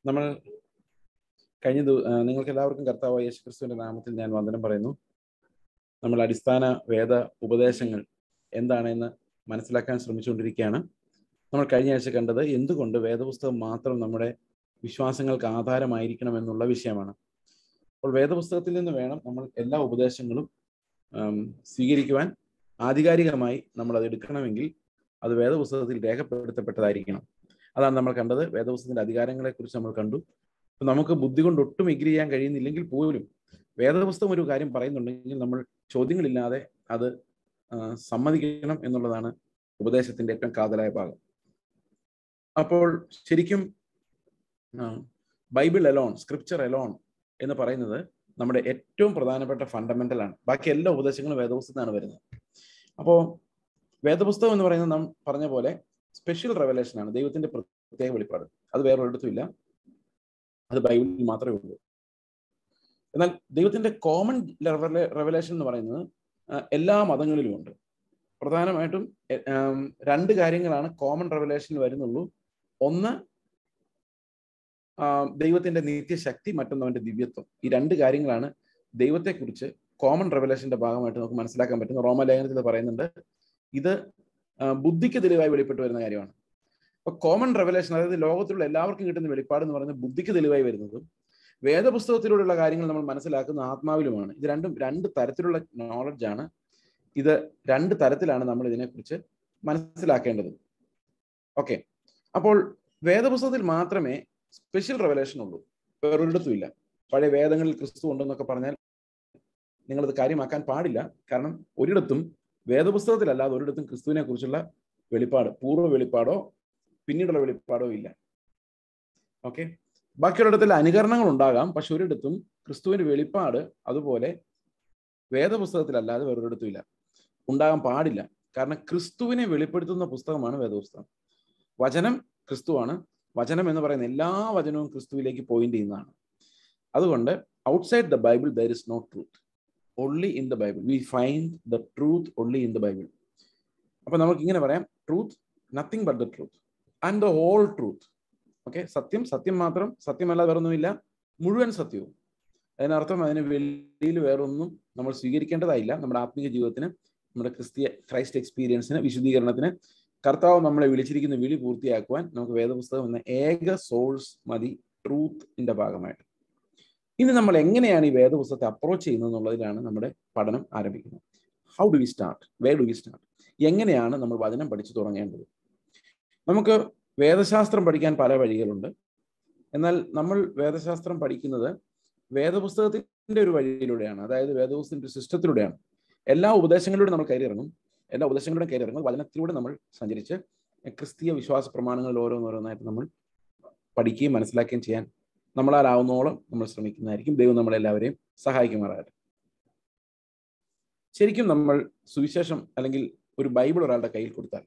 നമ്മൾ നിങ്ങൾക്ക് എല്ലാവർക്കും കർത്താവായ യേശുക്രിസ്തുവിന്റെ നാമത്തിൽ ഞാൻ വന്ദനം പറയുന്നു. നമ്മൾ അടിസ്ഥാന വേദ ഉപദേശങ്ങൾ എന്താണെന്ന് മനസ്സിലാക്കാൻ ശ്രമിച്ചുകൊണ്ടിരിക്കുകയാണ്. നമ്മൾ കഴിഞ്ഞ ആഴ്ച കണ്ടത് എന്തുകൊണ്ട് വേദപുസ്തകം മാത്രം നമ്മുടെ വിശ്വാസങ്ങൾക്ക് ആധാരമായിരിക്കണം എന്നുള്ള വിഷയമാണ്. അപ്പോൾ വേദപുസ്തകത്തിൽ നിന്ന് വേണം നമ്മൾ എല്ലാ ഉപദേശങ്ങളും സ്വീകരിക്കുവാൻ. ആധികാരികമായി നമ്മൾ അത് എടുക്കണമെങ്കിൽ അത് വേദപുസ്തകത്തിൽ രേഖപ്പെടുത്തപ്പെട്ടതായിരിക്കണം. അതാണ് നമ്മൾ കണ്ടത്. വേദപുസ്തകത്തിന്റെ അധികാരങ്ങളെക്കുറിച്ച് നമ്മൾ കണ്ടു. ഇപ്പം നമുക്ക് ബുദ്ധി കൊണ്ട് ഒട്ടും എഗ്രി ചെയ്യാൻ കഴിയുന്നില്ലെങ്കിൽ പോലും വേദപുസ്തകം ഒരു കാര്യം പറയുന്നുണ്ടെങ്കിൽ നമ്മൾ ചോദ്യങ്ങളില്ലാതെ അത് സമ്മതിക്കണം എന്നുള്ളതാണ് ഉപദേശത്തിന്റെ ഏറ്റവും കാതലായ ഭാഗം. അപ്പോൾ ശരിക്കും ബൈബിൾ എലോൺ, സ്ക്രിപ്ചർ എലോൺ എന്ന് പറയുന്നത് നമ്മുടെ ഏറ്റവും പ്രധാനപ്പെട്ട ഫണ്ടമെന്റൽ ആണ്. ബാക്കി എല്ലാ ഉപദേശങ്ങളും വേദപുസ്തകത്തിനാണ് വരുന്നത്. അപ്പോൾ വേദപുസ്തകം എന്ന് പറയുന്നത് നാം പറഞ്ഞ പോലെ സ്പെഷ്യൽ റെവലേഷൻ ആണ്, ദൈവത്തിന്റെ പ്രത്യേക വെളിപ്പാട്. അത് വേറൊരിടത്തും ഇല്ല, അത് ബൈബിളിൽ മാത്രമേ ഉള്ളൂ. എന്നാൽ ദൈവത്തിന്റെ കോമൺ റെവലേഷൻ എന്ന് പറയുന്നത് എല്ലാ മതങ്ങളിലും ഉണ്ട്. പ്രധാനമായിട്ടും രണ്ട് കാര്യങ്ങളാണ് കോമൺ റെവലേഷനിൽ വരുന്നുള്ളൂ. ഒന്ന് ദൈവത്തിന്റെ നിത്യശക്തി, മറ്റൊന്നവന്റെ ദിവ്യത്വം. ഈ രണ്ട് കാര്യങ്ങളാണ് ദൈവത്തെക്കുറിച്ച് കോമൺ റെവലേഷന്റെ ഭാഗമായിട്ട് നമുക്ക് മനസ്സിലാക്കാൻ പറ്റുന്നത്. റോമലേഖനത്തിൽ പറയുന്നുണ്ട്, ഇത് ബുദ്ധിക്ക് തെളിവായി വെളിപ്പെട്ട് വരുന്ന കാര്യമാണ്. അപ്പൊ കോമൺ റെവലേഷൻ, അതായത് ലോകത്തിലുള്ള എല്ലാവർക്കും കിട്ടുന്ന വെളിപ്പാട് എന്ന് പറയുന്നത് ബുദ്ധിക്ക് തെളിവായി വരുന്നതും വേദപുസ്തകത്തിലൂടെയുള്ള കാര്യങ്ങൾ നമ്മൾ മനസ്സിലാക്കുന്ന ആത്മാവിലുമാണ്. ഇത് രണ്ട് തരത്തിലുള്ള നോളജാണ്. ഇത് രണ്ട് തരത്തിലാണ് നമ്മൾ ഇതിനെക്കുറിച്ച് മനസ്സിലാക്കേണ്ടത്. ഓക്കെ, അപ്പോൾ വേദപുസ്തകത്തിൽ മാത്രമേ സ്പെഷ്യൽ റെവലേഷൻ ഉള്ളൂ, വേറൊരിടത്തും ഇല്ല. പഴയ വേദങ്ങളിൽ ക്രിസ്തു ഉണ്ടെന്നൊക്കെ പറഞ്ഞാൽ നിങ്ങളത് കാര്യമാക്കാൻ പാടില്ല. കാരണം ഒരിടത്തും വേദപുസ്തകത്തിലല്ലാതെ ഒരിടത്തും ക്രിസ്തുവിനെ കുറിച്ചുള്ള വെളിപ്പാട്, പൂർവ്വ വെളിപ്പാടോ പിന്നീടുള്ള വെളിപ്പാടോ ഇല്ല. ഓക്കെ, ബാക്കിയൊരിടത്തിൽ അനുകരണങ്ങൾ ഉണ്ടാകാം, പക്ഷെ ഒരിടത്തും ക്രിസ്തുവിന്റെ വെളിപ്പാട് അതുപോലെ വേദപുസ്തകത്തിലല്ലാതെ വേറൊരിടത്തും ഇല്ല, ഉണ്ടാകാൻ പാടില്ല. കാരണം ക്രിസ്തുവിനെ വെളിപ്പെടുത്തുന്ന പുസ്തകമാണ് വേദപുസ്തകം. വചനം ക്രിസ്തുവാണ്. വചനം എന്ന് പറയുന്ന എല്ലാ വചനവും ക്രിസ്തുവിലേക്ക് പോയിന്റ് ചെയ്യുന്നതാണ്. അതുകൊണ്ട് outside the Bible there is no truth, only in the Bible. We find the truth only in the Bible. അപ്പൊ നമുക്ക് ഇങ്ങനെ പറയാം, truth, nothing but the truth and the whole truth. Okay, സത്യം സത്യം മാത്രം, സത്യമല്ലാതെ വേറൊന്നുമില്ല, മുഴുവൻ സത്യവും. അതിനർത്ഥം അതിന് വെളിയിൽ വേറൊന്നും നമ്മൾ സ്വീകരിക്കേണ്ടതായില്ല. നമ്മുടെ ആത്മീയ ജീവിതത്തിന്, നമ്മുടെ ക്രൈസ്റ്റ് എക്സ്പീരിയൻസിന്, വിശുദ്ധീകരണത്തിന്, കർത്താവ് നമ്മളെ വിളിച്ചിരിക്കുന്ന വിളി പൂർത്തിയാക്കുവാൻ നമുക്ക് വേദപുസ്തകം എന്ന ഏക സോഴ്സ് മതി, ട്രൂത്തിന്റെ ഭാഗമായിട്ട്. ഇനി നമ്മൾ എങ്ങനെയാണ് ഈ വേദപുസ്തകത്തെ അപ്രോച്ച് ചെയ്യുന്നത് എന്നുള്ളതിലാണ് നമ്മുടെ പഠനം ആരംഭിക്കുന്നത്. How do we start, where do we start? എങ്ങനെയാണ് നമ്മൾ വചനം പഠിച്ചു തുടങ്ങേണ്ടത്? നമുക്ക് വേദശാസ്ത്രം പഠിക്കാൻ പല വഴികളുണ്ട്. എന്നാൽ നമ്മൾ വേദശാസ്ത്രം പഠിക്കുന്നത് വേദപുസ്തകത്തിന്റെ ഒരു വഴിയിലൂടെയാണ്, അതായത് വേദപുസ്തകത്തിന്റെ ഒരു സിസ്റ്റത്തിലൂടെയാണ്. എല്ലാ ഉപദേശങ്ങളിലൂടെ നമ്മൾ കയറിയിറങ്ങും. എല്ലാ ഉപദേശങ്ങളിലൂടെ കയറിയിറങ്ങും വചനത്തിലൂടെ നമ്മൾ സഞ്ചരിച്ച് ക്രിസ്തീയ വിശ്വാസ പ്രമാണങ്ങളിൽ ഓരോന്നോരോന്നായിട്ട് നമ്മൾ പഠിക്കുകയും മനസ്സിലാക്കുകയും ചെയ്യാൻ നമ്മളാലാവുന്നോളം നമ്മൾ ശ്രമിക്കുന്നതായിരിക്കും. ദൈവം നമ്മളെല്ലാവരെയും സഹായിക്കുമാറാകട്ടെ. ശരിക്കും നമ്മൾ സുവിശേഷം അല്ലെങ്കിൽ ഒരു ബൈബിൾ ഒരാളുടെ കയ്യിൽ കൊടുത്താൽ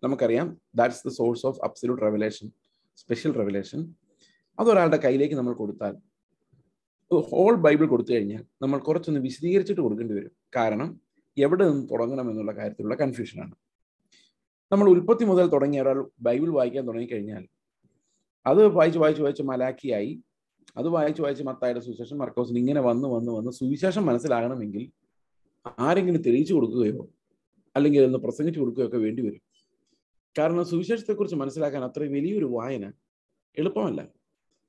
നമുക്കറിയാം, that's the source of absolute revelation, special revelation. അതൊരാളുടെ കയ്യിലേക്ക് നമ്മൾ കൊടുത്താൽ, ഹോൾ ബൈബിൾ കൊടുത്തു കഴിഞ്ഞാൽ നമ്മൾ കുറച്ചൊന്ന് വിശദീകരിച്ചിട്ട് കൊടുക്കേണ്ടി വരും. കാരണം എവിടെ നിന്ന് തുടങ്ങണം എന്നുള്ള കാര്യത്തിലുള്ള കൺഫ്യൂഷനാണ്. നമ്മൾ ഉൽപ്പത്തി മുതൽ തുടങ്ങിയ ഒരാൾ ബൈബിൾ വായിക്കാൻ തുടങ്ങിക്കഴിഞ്ഞാൽ അത് വായിച്ച് മലാക്കിയായി, അത് വായിച്ച് മത്തായിയുടെ സുവിശേഷം, മർക്കോസിന്, ഇങ്ങനെ വന്ന് സുവിശേഷം മനസ്സിലാകണമെങ്കിൽ ആരെങ്കിലും തെളിയിച്ചു കൊടുക്കുകയോ അല്ലെങ്കിൽ ഒന്ന് പ്രസംഗിച്ചു കൊടുക്കുകയോ ഒക്കെ വേണ്ടി വരും. കാരണം സുവിശേഷത്തെക്കുറിച്ച് മനസ്സിലാക്കാൻ അത്ര വലിയൊരു വായന എളുപ്പമല്ല.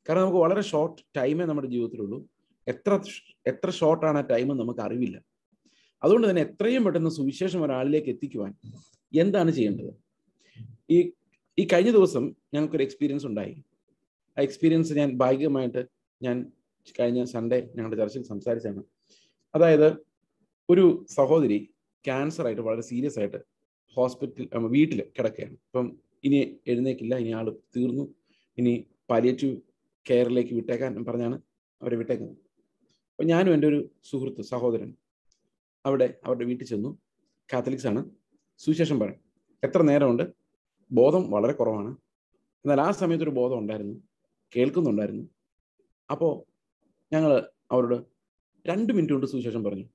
കാരണം നമുക്ക് വളരെ ഷോർട്ട് ടൈമേ നമ്മുടെ ജീവിതത്തിലുള്ളൂ. എത്ര ഷോർട്ടാണ് ആ ടൈം നമുക്ക് അറിവില്ല. അതുകൊണ്ട് തന്നെ എത്രയും പെട്ടെന്ന് സുവിശേഷം ഒരാളിലേക്ക് എത്തിക്കുവാൻ എന്താണ് ചെയ്യേണ്ടത്? ഈ കഴിഞ്ഞ ദിവസം ഞങ്ങൾക്കൊരു എക്സ്പീരിയൻസ് ഉണ്ടായി. ആ എക്സ്പീരിയൻസ് ഞാൻ ഭാഗികമായിട്ട് കഴിഞ്ഞ സൺഡേ ഞങ്ങളുടെ ചർച്ചിൽ സംസാരിച്ചാണ്. അതായത് ഒരു സഹോദരി ക്യാൻസറായിട്ട് വളരെ സീരിയസ് ആയിട്ട് വീട്ടിൽ കിടക്കുകയാണ്. ഇപ്പം ഇനി എഴുന്നേക്കില്ല, ഇനി ആൾ തീർന്നു, ഇനി പാലിയേറ്റീവ് കെയറിലേക്ക് വിട്ടേക്കാൻ പറഞ്ഞാണ് അവരെ വിട്ടേക്കുന്നത്. അപ്പം ഞാനും എൻ്റെ ഒരു സുഹൃത്ത്, സഹോദരൻ അവരുടെ വീട്ടിൽ ചെന്നു. കാത്തലിക്സ് ആണ്. സുവിശേഷം പറയും. എത്ര നേരമുണ്ട്? ബോധം വളരെ കുറവാണ്. എന്നാൽ ആ സമയത്തൊരു ബോധം ഉണ്ടായിരുന്നു, കേൾക്കുന്നുണ്ടായിരുന്നു. അപ്പോൾ ഞങ്ങൾ അവരോട് 2 മിനിറ്റ് കൊണ്ട് സുവിശേഷം പറഞ്ഞു.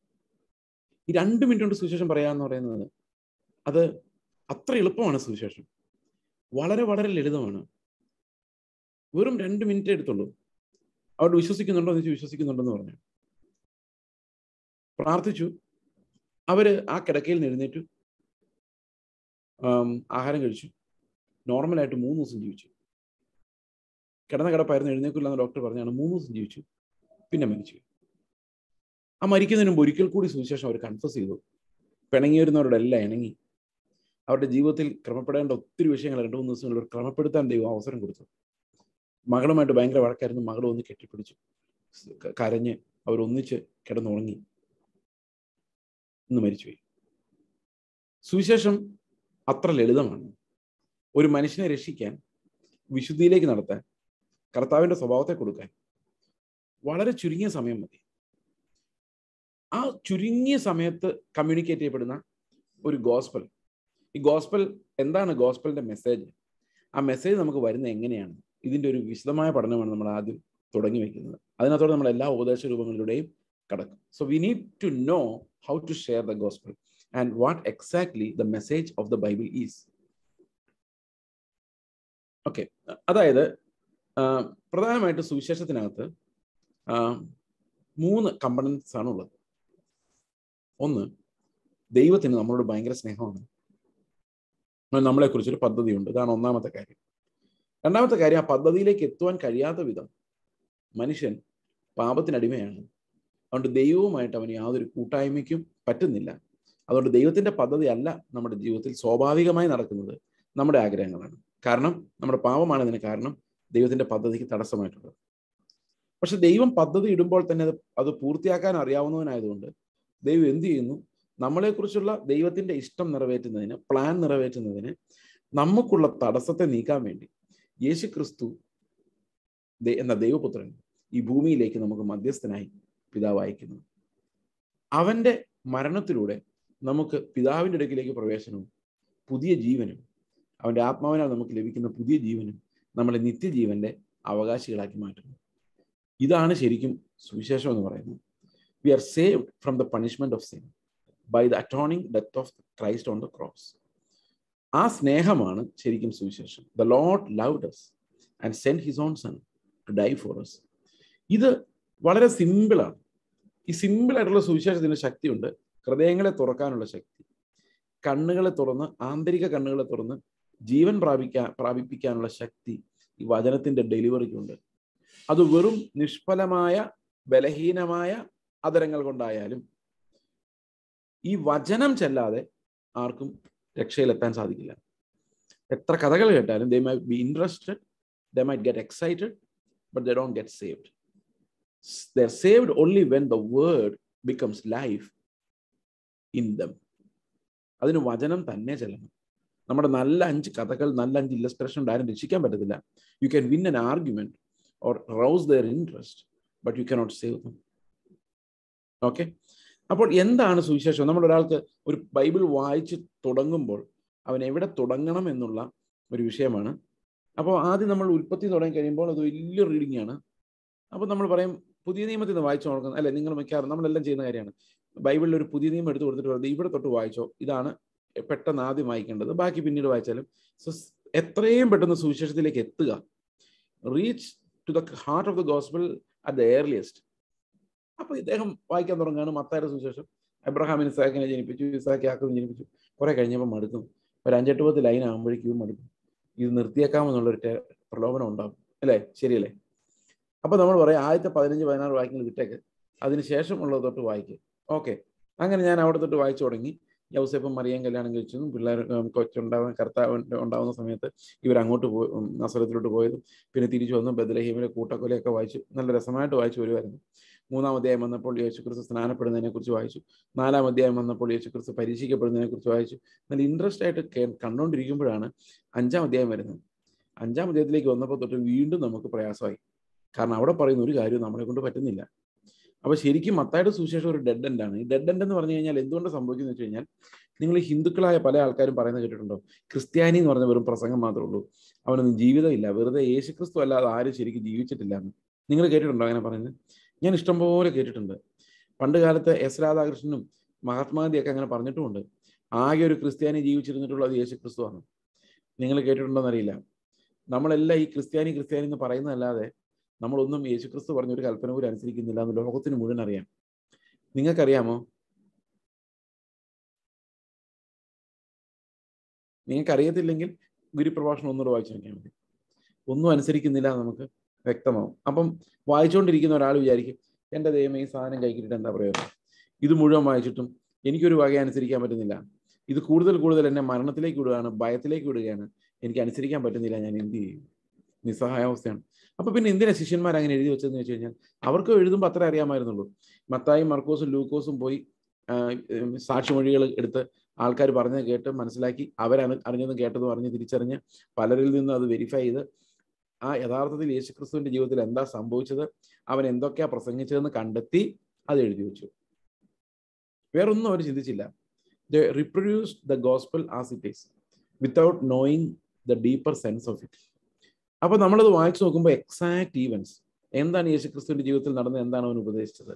ഈ 2 മിനിറ്റ് കൊണ്ട് സുവിശേഷം പറയാന്ന് പറയുന്നത് അത് അത്ര എളുപ്പമാണ്. സുവിശേഷം വളരെ വളരെ ലളിതമാണ്. വെറും 2 മിനിറ്റ് എടുത്തുള്ളൂ. അവിടെ വിശ്വസിക്കുന്നുണ്ടോ എന്ന് ചോദിച്ചു. വിശ്വസിക്കുന്നുണ്ടെന്ന് പറഞ്ഞു. പ്രാർത്ഥിച്ചു. അവര് ആ കിടക്കയിൽ നിന്ന് എഴുന്നേറ്റു, ആഹാരം കഴിച്ചു. നോർമലായിട്ട് 3 ദിവസം ജീവിച്ചു. കിടന്ന കിടപ്പായിരുന്നു, എഴുന്നേക്കില്ല എന്ന് ഡോക്ടർ പറഞ്ഞാണ്. 3 ദിവസം ജീവിച്ചു, പിന്നെ മരിച്ചു. ആ മരിക്കുന്നതിന് മുമ്പ് ഒരിക്കൽ കൂടി സുവിശേഷം അവർ കൺഫസ് ചെയ്തു. പിണങ്ങിയിരുന്നവരോടെല്ലാം ഇണങ്ങി. അവരുടെ ജീവിതത്തിൽ ക്രമപ്പെടേണ്ട ഒത്തിരി വിഷയങ്ങൾ 2-3 ദിവസങ്ങളിൽ ക്രമപ്പെടുത്താൻ ദൈവം അവസരം കൊടുത്തു. മകളുമായിട്ട് ഭയങ്കര വഴക്കായിരുന്നു. മകൾ ഒന്ന് കെട്ടിപ്പിടിച്ചു, കരഞ്ഞ് അവരൊന്നിച്ച് കിടന്നുറങ്ങി. ഇന്ന് മരിച്ചുപോയി. സുവിശേഷം അത്ര ലളിതമാണ്. ഒരു മനുഷ്യനെ രക്ഷിക്കാൻ, വിശുദ്ധിയിലേക്ക് നടത്താൻ, കർത്താവിന്റെ സ്വഭാവത്തെ കൊടുക്കാൻ വളരെ ചുരുങ്ങിയ സമയം മതി. ആ ചുരുങ്ങിയ സമയത്ത് കമ്മ്യൂണിക്കേറ്റ് ചെയ്യപ്പെടുന്ന ഒരു ഗോസ്പൽ. ഈ ഗോസ്പൽ എന്താണ്? ഗോസ്പലിന്റെ മെസ്സേജ്. ആ മെസ്സേജ് നമുക്ക് വരുന്നത് എങ്ങനെയാണ്? ഇതിന്റെ ഒരു വിശദമായ പഠനമാണ് നമ്മൾ ആദ്യം തുടങ്ങി വെക്കുന്നത്. അതിനകത്തോടെ നമ്മൾ എല്ലാ ഉപദേശ രൂപങ്ങളിലൂടെയും കടക്കും. So we need to know how to share the gospel and what exactly the message of the Bible is. Okay, അതായത് പ്രധാനമായിട്ട് സുവിശേഷത്തിനകത്ത് 3 കമ്പണൻസ് ആണ് ഉള്ളത്. ഒന്ന്, ദൈവത്തിന് നമ്മളോട് ഭയങ്കര സ്നേഹമാണ്. നമ്മളെക്കുറിച്ചൊരു പദ്ധതിയുണ്ട്. ഇതാണ് ഒന്നാമത്തെ കാര്യം. രണ്ടാമത്തെ കാര്യം, ആ പദ്ധതിയിലേക്ക് എത്തുവാൻ കഴിയാത്ത വിധം മനുഷ്യൻ പാപത്തിനടിമയാണ്. അതുകൊണ്ട് ദൈവവുമായിട്ട് അവന് യാതൊരു കൂട്ടായ്മയ്ക്കും പറ്റുന്നില്ല. അതുകൊണ്ട് ദൈവത്തിന്റെ പദ്ധതി അല്ല നമ്മുടെ ജീവിതത്തിൽ സ്വാഭാവികമായി നടക്കുന്നത്, നമ്മുടെ ആഗ്രഹങ്ങളാണ്. കാരണം നമ്മുടെ പാപമാണ് ഇതിന് കാരണം, ദൈവത്തിന്റെ പദ്ധതിക്ക് തടസ്സമായിട്ടുള്ളത്. പക്ഷെ ദൈവം പദ്ധതി ഇടുമ്പോൾ തന്നെ അത് പൂർത്തിയാക്കാൻ അറിയാവുന്നവനായതുകൊണ്ട് ദൈവം എന്ത് ചെയ്യുന്നു? നമ്മളെക്കുറിച്ചുള്ള ദൈവത്തിന്റെ ഇഷ്ടം നിറവേറ്റുന്നതിന്, പ്ലാൻ നിറവേറ്റുന്നതിന്, നമുക്കുള്ള തടസ്സത്തെ നീക്കാൻ വേണ്ടി യേശുക്രിസ്തു എന്ന ദൈവപുത്രൻ ഈ ഭൂമിയിലേക്ക് നമുക്ക് മധ്യസ്ഥനായി പിതാവ് അയക്കുന്നു. അവന്റെ മരണത്തിലൂടെ നമുക്ക് പിതാവിൻ്റെ അടുക്കിലേക്ക് പ്രവേശനവും പുതിയ ജീവനും, അവന്റെ ആത്മാവിനാൽ നമുക്ക് ലഭിക്കുന്ന പുതിയ ജീവനും നമ്മളെ നിത്യജീവന്റെ അവകാശികളാക്കി മാറ്റുന്നു. ഇതാണ് ശരിക്കും സുവിശേഷം എന്ന് പറയുന്നത്. We are saved from the punishment of sin by the atoning death of Christ on the cross. ആ സ്നേഹമാണ് ശരിക്കും സുവിശേഷം. The Lord loved us and sent his own son to die for us. ഇത് വളരെ സിമ്പിളാണ്. ഈ സിമ്പിളായിട്ടുള്ള സുവിശേഷത്തിന് ശക്തിയുണ്ട്. ഹൃദയങ്ങളെ തുറക്കാനുള്ള ശക്തി, കണ്ണുകളെ തുറന്ന്, ആന്തരിക കണ്ണുകളെ തുറന്ന് ജീവൻ പ്രാപിപ്പിക്കാനുള്ള ശക്തി ഈ വചനത്തിന്റെ ഡെലിവറിക്കുണ്ട്. അത് വെറും നിഷ്ഫലമായ ബലഹീനമായ അതരങ്ങൾ കൊണ്ടായാലും ഈ വചനം ചെല്ലാതെ ആർക്കും രക്ഷയിലെത്താൻ സാധിക്കില്ല. എത്ര കഥകൾ കേട്ടാലും they might be interested, they might get excited, but they don't get saved. They're saved only when the word becomes life in them. അതിന് വചനം തന്നെ ചെല്ലണം. നമ്മുടെ നല്ല 5 കഥകൾ, നല്ല 5 ഇല്ലസ്ട്രേഷൻ ആരും രക്ഷിക്കാൻ പറ്റത്തില്ല. You can win an argument or rouse their interest, but you cannot save them. Okay, അപ്പോൾ എന്താണ് സുവിശേഷം? നമ്മൾ ഒരാൾക്ക് ഒരു ബൈബിൾ വായിച്ച് തുടങ്ങുമ്പോൾ അവൻ എവിടെ തുടങ്ങണം എന്നുള്ള ഒരു വിഷയമാണ്. അപ്പോൾ ആദ്യം നമ്മൾ ഉൽപ്പത്തി തുടങ്ങി കഴിയുമ്പോൾ അത് വലിയ റീഡിംഗ് ആണ്. അപ്പോൾ നമ്മൾ പറയും പുതിയ നിയമത്തിൽ നിന്ന് വായിച്ചു നോക്കുന്നത്, അല്ലെ? നിങ്ങൾ മിക്കവാറും നമ്മളെല്ലാം ചെയ്യുന്ന കാര്യമാണ്. ബൈബിളിൽ ഒരു പുതിയ നിയമം എടുത്ത് കൊടുത്തിട്ട് പറയുന്നത് ഇവിടെ തൊട്ട് വായിച്ചോ, ഇതാണ് പെട്ടെന്ന് ആദ്യം വായിക്കേണ്ടത്, ബാക്കി പിന്നീട് വായിച്ചാലും. സോ എത്രയും പെട്ടെന്ന് സുവിശേഷത്തിലേക്ക് എത്തുക, reach to the heart of the gospel at the earliest. അപ്പൊ ഇദ്ദേഹം വായിക്കാൻ തുടങ്ങുകയാണ്. മത്തായിയുടെ സുവിശേഷം, അബ്രഹാമിന് ഇസാക്കിനെ ജനിപ്പിച്ചു, ഇസാക്ക് യാക്കോബിനെ ജനിപ്പിച്ചു. കുറെ കഴിഞ്ഞപ്പോൾ മടുക്കും. ഒരു 5-8 ലൈൻ ആകുമ്പോഴേക്കും മടുക്കും. ഇത് നിർത്തിയേക്കാമെന്നുള്ളൊരു പ്രലോഭനം ഉണ്ടാകും, അല്ലേ? ശരിയല്ലേ? അപ്പൊ നമ്മൾ പറയാം ആദ്യത്തെ 15-16 വാക്യങ്ങൾ വിട്ടേക്ക്, അതിനുശേഷം ഉള്ളത് തൊട്ട് വായിക്കുക. ഓക്കെ, അങ്ങനെ ഞാൻ അവിടെ തൊട്ട് വായിച്ചു തുടങ്ങി. യൗസേപ്പും മറിയയും കല്യാണം കഴിച്ചതും പിള്ളേർ കർത്താവ് ഉണ്ടാവുന്ന സമയത്ത് ഇവർ അങ്ങോട്ട് പോയി നസറത്തിലോട്ട് പോയതും പിന്നെ തിരിച്ചു വന്നു ബെത്ലഹേമിലെ കൂട്ടക്കൊലയൊക്കെ വായിച്ചു. നല്ല രസമായിട്ട് വായിച്ചു വരുമായിരുന്നു. 3-ാം അധ്യായം വന്നപ്പോൾ യേശുക്രിസ്തു സ്നാനപ്പെടുന്നതിനെ കുറിച്ച് വായിച്ചു. 4-ാം അധ്യായം വന്നപ്പോൾ യേശുക്രിസ്തു പരീക്ഷിക്കപ്പെടുന്നതിനെ കുറിച്ച് വായിച്ചു. നല്ല ഇൻട്രസ്റ്റ് ആയിട്ട് കണ്ടുകൊണ്ടിരിക്കുമ്പോഴാണ് 5-ാം അധ്യായം വരുന്നത്. 5-ാം അധ്യായത്തിലേക്ക് വന്നപ്പോൾ തൊട്ട് വീണ്ടും നമുക്ക് പ്രയാസമായി. കാരണം അവിടെ പറയുന്ന ഒരു കാര്യവും നമ്മളെ കൊണ്ട് പറ്റുന്നില്ല. അപ്പൊ ശരിക്കും മത്തായിയുടെ സുവിശേഷം ഒരു ഡെഡ് എൻഡ് ആണ്. ഈ ഡെഡ് എൻഡ് എന്ന് പറഞ്ഞു കഴിഞ്ഞാൽ എന്തുകൊണ്ട് സംഭവിക്കുന്നത് വെച്ച് കഴിഞ്ഞാൽ, നിങ്ങൾ ഹിന്ദുക്കളായ പല ആൾക്കാരും പറയുന്നത് കേട്ടിട്ടുണ്ടോ? ക്രിസ്ത്യാനി എന്ന് പറഞ്ഞ വെറും പ്രസംഗം മാത്രമേ ഉള്ളൂ, അവനൊന്നും ജീവിതമില്ല, വെറുതെ യേശുക്രിസ്തു അല്ലാതെ ആരും ശരിക്കും ജീവിച്ചിട്ടില്ല എന്ന്. നിങ്ങൾ കേട്ടിട്ടുണ്ടോ അങ്ങനെ പറയുന്നത്? ഞാൻ ഇഷ്ടംപോലെ കേട്ടിട്ടുണ്ട്. പണ്ട് കാലത്ത് എസ് രാധാകൃഷ്ണനും മഹാത്മാഗാന്ധിയൊക്കെ അങ്ങനെ പറഞ്ഞിട്ടുമുണ്ട്. ആകെ ഒരു ക്രിസ്ത്യാനി ജീവിച്ചിരുന്നിട്ടുള്ളത് യേശുക്രിസ്തു ആണ്. നിങ്ങൾ കേട്ടിട്ടുണ്ടോ എന്നറിയില്ല. നമ്മളെല്ലാം ഈ ക്രിസ്ത്യാനി എന്ന് പറയുന്നതല്ലാതെ നമ്മളൊന്നും യേശുക്രിസ്തു പറഞ്ഞൊരു കൽപ്പന പോലും അനുസരിക്കുന്നില്ല എന്ന് ലോകത്തിന് മുഴുവൻ അറിയാം. നിങ്ങൾക്കറിയാമോ? നിങ്ങൾക്കറിയത്തില്ലെങ്കിൽ ഗുരുപ്രഭാഷണം ഒന്നുകൂടെ വായിച്ചു നോക്കിയാൽ മതി. ഒന്നും അനുസരിക്കുന്നില്ല നമുക്ക് വ്യക്തമാവും. അപ്പം വായിച്ചുകൊണ്ടിരിക്കുന്ന ഒരാൾ വിചാരിക്കും, എൻ്റെ ദൈവമേ ഈ സാധനം കൈ കിട്ടിയിട്ട് എന്താ പ്രയോജനം? ഇത് മുഴുവൻ വായിച്ചിട്ടും എനിക്കൊരു വക അനുസരിക്കാൻ പറ്റുന്നില്ല. ഇത് കൂടുതൽ എന്നെ മരണത്തിലേക്ക് വിടുകയാണ്, ഭയത്തിലേക്ക് വിടുകയാണ്. എനിക്ക് അനുസരിക്കാൻ പറ്റുന്നില്ല. ഞാൻ എന്ത് ചെയ്യും? നിസ്സഹായാവസ്ഥയാണ്. അപ്പൊ പിന്നെ എന്തിനാ ശിഷ്യന്മാർ അങ്ങനെ എഴുതി വെച്ചതെന്ന് വെച്ച് കഴിഞ്ഞാൽ അവർക്ക് എഴുതുമ്പോൾ അത്ര അറിയാമായിരുന്നുള്ളൂ. മത്തായും മർക്കോസും ലൂക്കോസും പോയി സാക്ഷിമൊഴികൾ എടുത്ത് ആൾക്കാർ പറഞ്ഞത് കേട്ട് മനസ്സിലാക്കി, അറിഞ്ഞതും കേട്ടതും അറിഞ്ഞ് തിരിച്ചറിഞ്ഞ് പലരിൽ നിന്നും അത് വെരിഫൈ ചെയ്ത് ആ യഥാർത്ഥത്തിൽ യേശുക്രിസ്തുവിന്റെ ജീവിതത്തിൽ എന്താ സംഭവിച്ചത്, അവൻ എന്തൊക്കെയാ പ്രസംഗിച്ചതെന്ന് കണ്ടെത്തി അത് എഴുതി വെച്ചു. വേറൊന്നും അവർ ചിന്തിച്ചില്ല. They reproduced the gospel as it is without knowing the deeper sense of it. അപ്പൊ നമ്മളത് വായിച്ചു നോക്കുമ്പോൾ എക്സാക്ട് ഈവൻസ് എന്താണ് യേശുക്രിസ്തുവിന്റെ ജീവിതത്തിൽ നടന്നത്, എന്താണ് അവൻ ഉപദേശിച്ചത്,